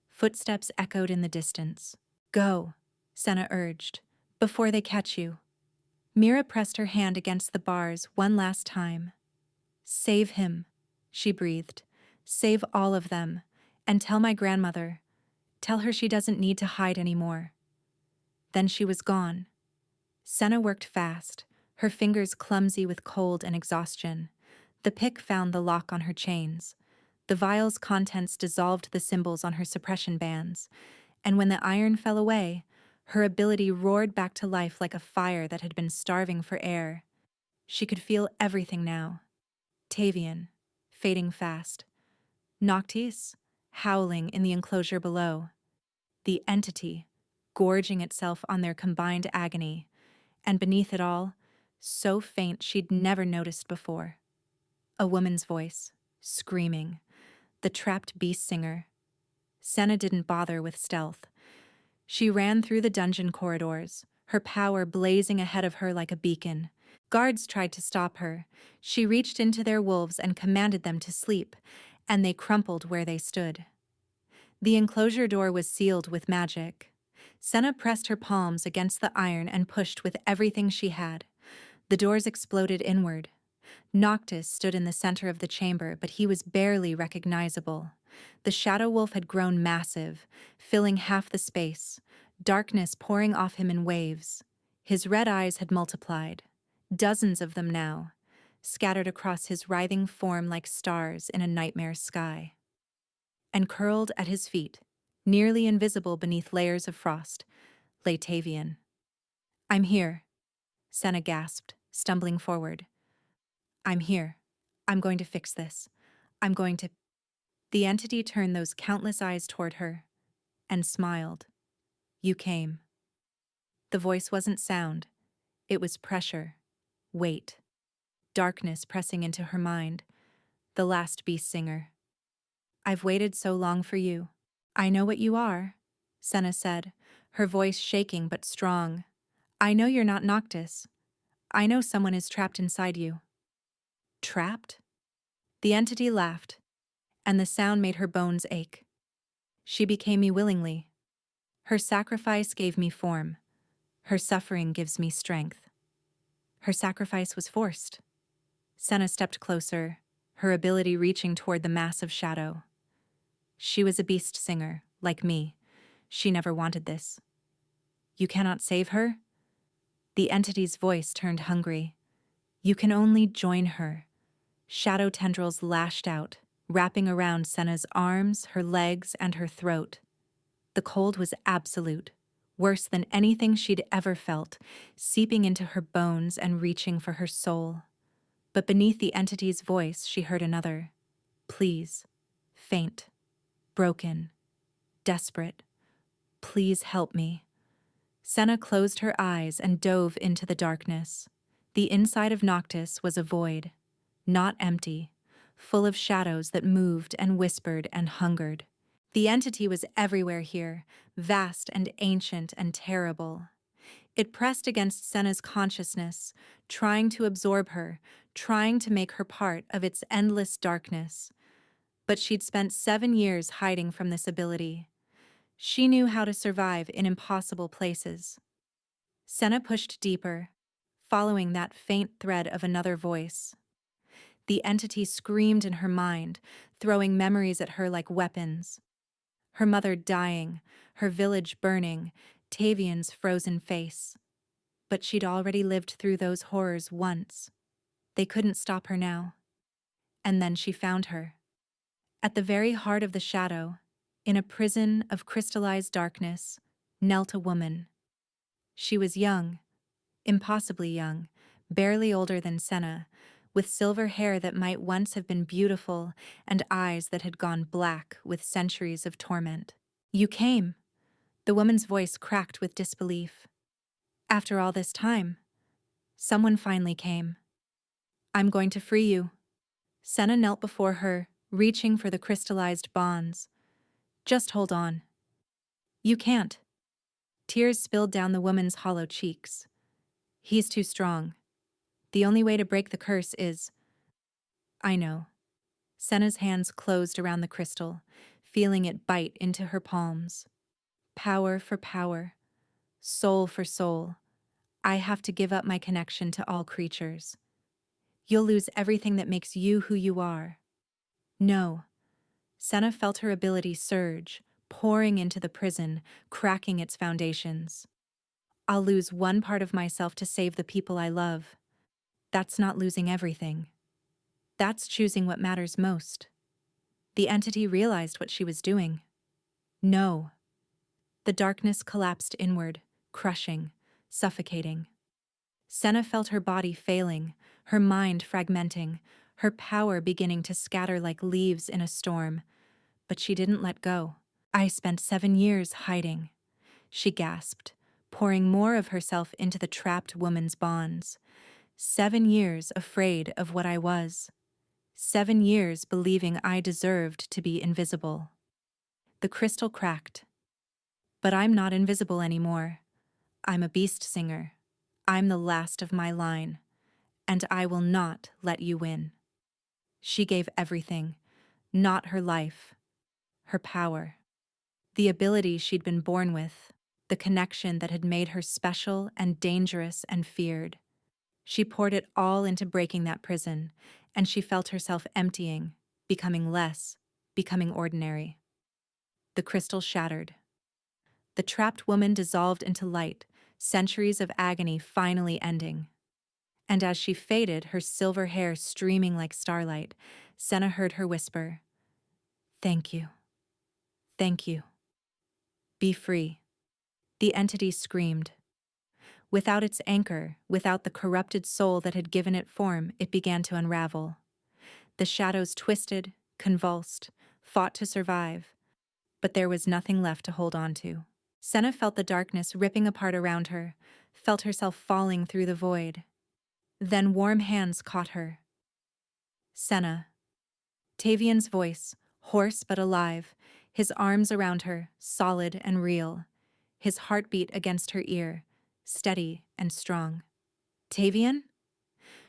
Footsteps echoed in the distance. Go, Senna urged, before they catch you. Mira pressed her hand against the bars one last time. Save him, she breathed. Save all of them, and tell my grandmother. Tell her she doesn't need to hide anymore. Then she was gone. Senna worked fast, her fingers clumsy with cold and exhaustion. The pick found the lock on her chains. The vial's contents dissolved the symbols on her suppression bands, and when the iron fell away, her ability roared back to life like a fire that had been starving for air. She could feel everything now. Tavian, fading fast. Noctis, howling in the enclosure below. The entity, gorging itself on their combined agony, and beneath it all, so faint she'd never noticed before. A woman's voice, screaming. The trapped beast singer. Senna didn't bother with stealth. She ran through the dungeon corridors, her power blazing ahead of her like a beacon. Guards tried to stop her. She reached into their wolves and commanded them to sleep, and they crumpled where they stood. The enclosure door was sealed with magic. Senna pressed her palms against the iron and pushed with everything she had. The doors exploded inward. Noctis stood in the center of the chamber, but he was barely recognizable. The shadow wolf had grown massive, filling half the space, darkness pouring off him in waves. His red eyes had multiplied, dozens of them now, scattered across his writhing form like stars in a nightmare sky. And curled at his feet, nearly invisible beneath layers of frost, lay Tavian. I'm here, Senna gasped, stumbling forward. I'm here. I'm going to fix this. I'm going to... The entity turned those countless eyes toward her and smiled. You came. The voice wasn't sound. It was pressure, weight, darkness pressing into her mind. The last beast singer. I've waited so long for you. I know what you are, Senna said, her voice shaking but strong. I know you're not Noctis. I know someone is trapped inside you. Trapped? The entity laughed, and the sound made her bones ache. She became me willingly. Her sacrifice gave me form. Her suffering gives me strength. Her sacrifice was forced. Senna stepped closer, her ability reaching toward the mass of shadow. She was a beast singer, like me. She never wanted this. You cannot save her? The entity's voice turned hungry. You can only join her. Shadow tendrils lashed out, wrapping around Senna's arms, her legs, and her throat. The cold was absolute, worse than anything she'd ever felt, seeping into her bones and reaching for her soul. But beneath the entity's voice, she heard another. Please. Faint. Broken. Desperate. Please help me. Senna closed her eyes and dove into the darkness. The inside of Noctis was a void, not empty, full of shadows that moved and whispered and hungered. The entity was everywhere here, vast and ancient and terrible. It pressed against Senna's consciousness, trying to absorb her, trying to make her part of its endless darkness. But she'd spent 7 years hiding from this ability. She knew how to survive in impossible places. Senna pushed deeper, following that faint thread of another voice. The entity screamed in her mind, throwing memories at her like weapons. Her mother dying, her village burning, Tavian's frozen face. But she'd already lived through those horrors once. They couldn't stop her now. And then she found her. At the very heart of the shadow, in a prison of crystallized darkness, knelt a woman. She was young, impossibly young, barely older than Senna, with silver hair that might once have been beautiful and eyes that had gone black with centuries of torment. You came. The woman's voice cracked with disbelief. After all this time, someone finally came. I'm going to free you. Senna knelt before her, reaching for the crystallized bonds. Just hold on. You can't. Tears spilled down the woman's hollow cheeks. He's too strong. The only way to break the curse is... I know. Senna's hands closed around the crystal, feeling it bite into her palms. Power for power. Soul for soul. I have to give up my connection to all creatures. You'll lose everything that makes you who you are. No. Senna felt her ability surge, pouring into the prison, cracking its foundations. I'll lose one part of myself to save the people I love. That's not losing everything. That's choosing what matters most. The entity realized what she was doing. No. The darkness collapsed inward, crushing, suffocating. Senna felt her body failing, her mind fragmenting, her power beginning to scatter like leaves in a storm. But she didn't let go. I spent 7 years hiding, she gasped, pouring more of herself into the trapped woman's bonds. 7 years afraid of what I was. 7 years believing I deserved to be invisible. The crystal cracked. But I'm not invisible anymore. I'm a beast singer. I'm the last of my line, and I will not let you win. She gave everything, not her life, her power. The ability she'd been born with, the connection that had made her special and dangerous and feared. She poured it all into breaking that prison, and she felt herself emptying, becoming less, becoming ordinary. The crystal shattered. The trapped woman dissolved into light, centuries of agony finally ending. And as she faded, her silver hair streaming like starlight, Senna heard her whisper, "Thank you. Thank you. Be free." The entity screamed. Without its anchor, without the corrupted soul that had given it form, it began to unravel. The shadows twisted, convulsed, fought to survive, but there was nothing left to hold on to. Senna felt the darkness ripping apart around her, felt herself falling through the void. Then warm hands caught her. Senna. Tavian's voice, hoarse but alive, his arms around her, solid and real, his heartbeat against her ear, steady and strong. Tavian?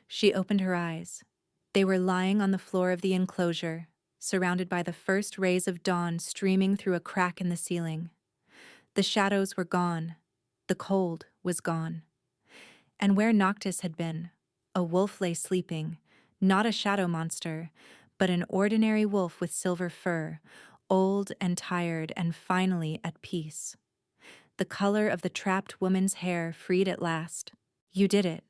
She opened her eyes. They were lying on the floor of the enclosure, surrounded by the first rays of dawn streaming through a crack in the ceiling. The shadows were gone. The cold was gone. And where Noctis had been, a wolf lay sleeping, not a shadow monster, but an ordinary wolf with silver fur, old and tired and finally at peace. The color of the trapped woman's hair freed at last. You did it.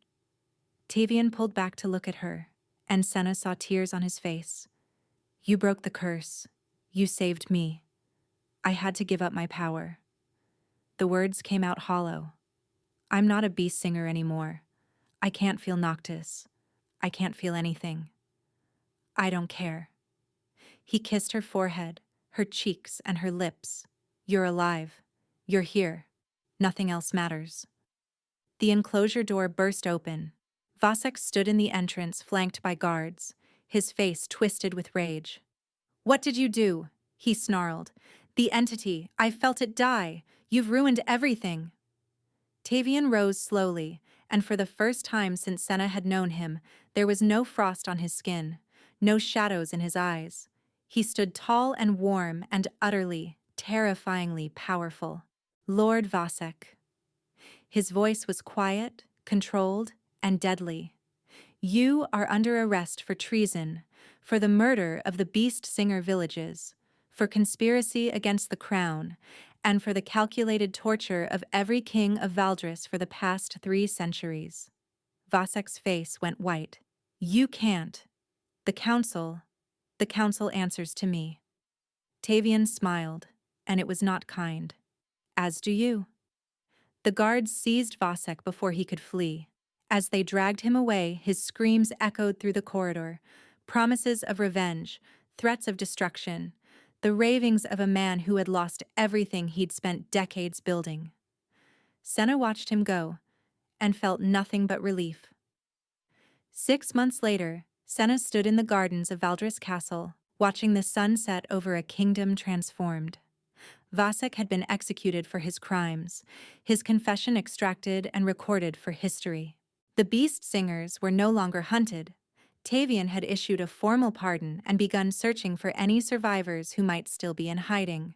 Tavian pulled back to look at her, And Senna saw tears on his face. You broke the curse. You saved me. I had to give up my power. The words came out hollow. I'm not a beast singer anymore. I can't feel Noctis. I can't feel anything. I don't care. He kissed her forehead, her cheeks, and her lips. You're alive. You're here. Nothing else matters. The enclosure door burst open. Vasek stood in the entrance, flanked by guards, his face twisted with rage. What did you do? He snarled. The entity. I felt it die. You've ruined everything. Tavian rose slowly, and for the first time since Senna had known him, there was no frost on his skin, no shadows in his eyes. He stood tall and warm and utterly, terrifyingly powerful. Lord Vasek. His voice was quiet, controlled, and deadly. You are under arrest for treason, for the murder of the Beast Singer villages, for conspiracy against the crown, and for the calculated torture of every king of Valdris for the past 3 centuries. Vasek's face went white. You can't. The council answers to me. Tavian smiled, and it was not kind. As do you. The guards seized Vasek before he could flee. As they dragged him away, his screams echoed through the corridor, promises of revenge, threats of destruction, the ravings of a man who had lost everything he'd spent decades building. Senna watched him go, and felt nothing but relief. 6 months later, Senna stood in the gardens of Valdris Castle, watching the sun set over a kingdom transformed. Vasek had been executed for his crimes, his confession extracted and recorded for history. The Beast Singers were no longer hunted. Tavian had issued a formal pardon and begun searching for any survivors who might still be in hiding.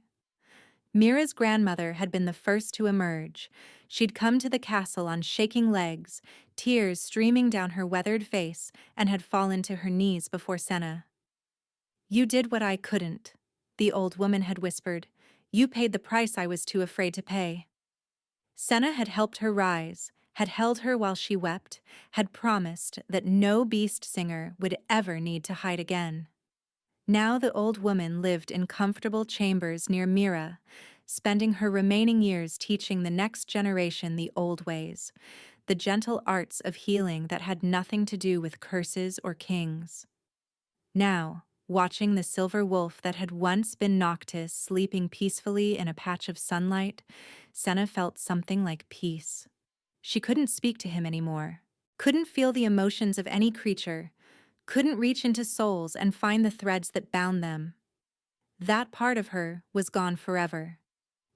Mira's grandmother had been the first to emerge. She'd come to the castle on shaking legs, tears streaming down her weathered face, and had fallen to her knees before Senna. You did what I couldn't, the old woman had whispered. You paid the price I was too afraid to pay. Senna had helped her rise, had held her while she wept, had promised that no beast singer would ever need to hide again. Now the old woman lived in comfortable chambers near Mira, spending her remaining years teaching the next generation the old ways, the gentle arts of healing that had nothing to do with curses or kings. Now, watching the silver wolf that had once been Noctis sleeping peacefully in a patch of sunlight, Senna felt something like peace. She couldn't speak to him anymore, couldn't feel the emotions of any creature, couldn't reach into souls and find the threads that bound them. That part of her was gone forever.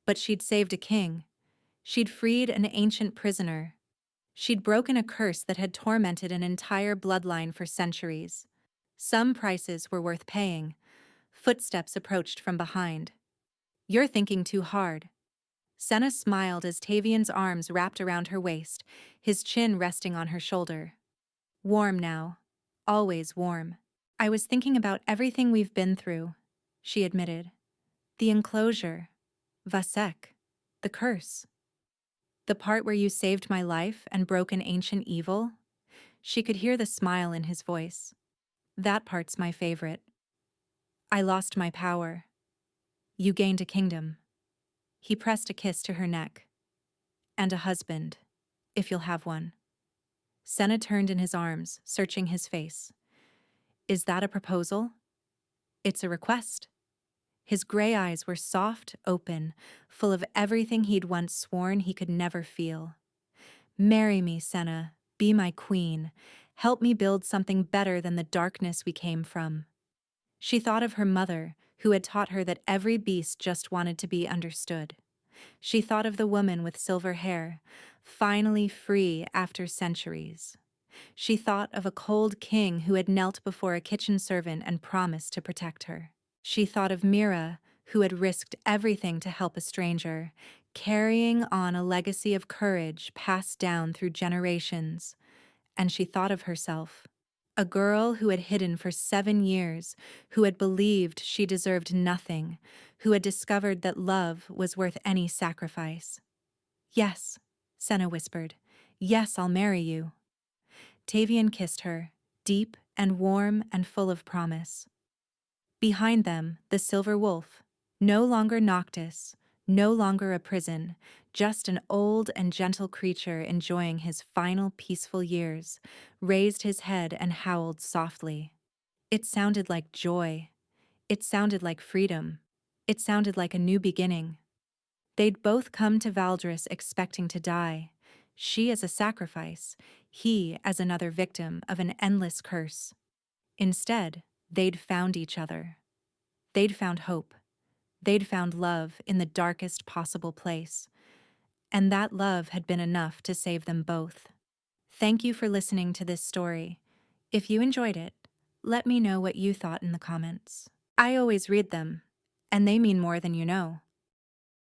But she'd saved a king. She'd freed an ancient prisoner. She'd broken a curse that had tormented an entire bloodline for centuries. Some prices were worth paying. Footsteps approached from behind. You're thinking too hard. Senna smiled as Tavian's arms wrapped around her waist, his chin resting on her shoulder. Warm now. Always warm. I was thinking about everything we've been through, she admitted. The enclosure. Vasek. The curse. The part where you saved my life and broke an ancient evil? She could hear the smile in his voice. That part's my favorite. I lost my power. You gained a kingdom. He pressed a kiss to her neck. And a husband, if you'll have one. Senna turned in his arms, searching his face. Is that a proposal? It's a request. His gray eyes were soft, open, full of everything he'd once sworn he could never feel. Marry me, Senna. Be my queen. Help me build something better than the darkness we came from. She thought of her mother, who had taught her that every beast just wanted to be understood. She thought of the woman with silver hair, finally free after centuries. She thought of a cold king who had knelt before a kitchen servant and promised to protect her. She thought of Mira, who had risked everything to help a stranger, carrying on a legacy of courage passed down through generations. And she thought of herself, a girl who had hidden for 7 years, who had believed she deserved nothing, who had discovered that love was worth any sacrifice. Yes, Senna whispered. Yes, I'll marry you. Tavian kissed her, deep and warm and full of promise. Behind them, the silver wolf, no longer Noctis, no longer a prison, just an old and gentle creature enjoying his final peaceful years, raised his head and howled softly. It sounded like joy. It sounded like freedom. It sounded like a new beginning. They'd both come to Valdris expecting to die, she as a sacrifice, he as another victim of an endless curse. Instead, they'd found each other. They'd found hope. They'd found love in the darkest possible place. And that love had been enough to save them both. Thank you for listening to this story. If you enjoyed it, let me know what you thought in the comments. I always read them, and they mean more than you know.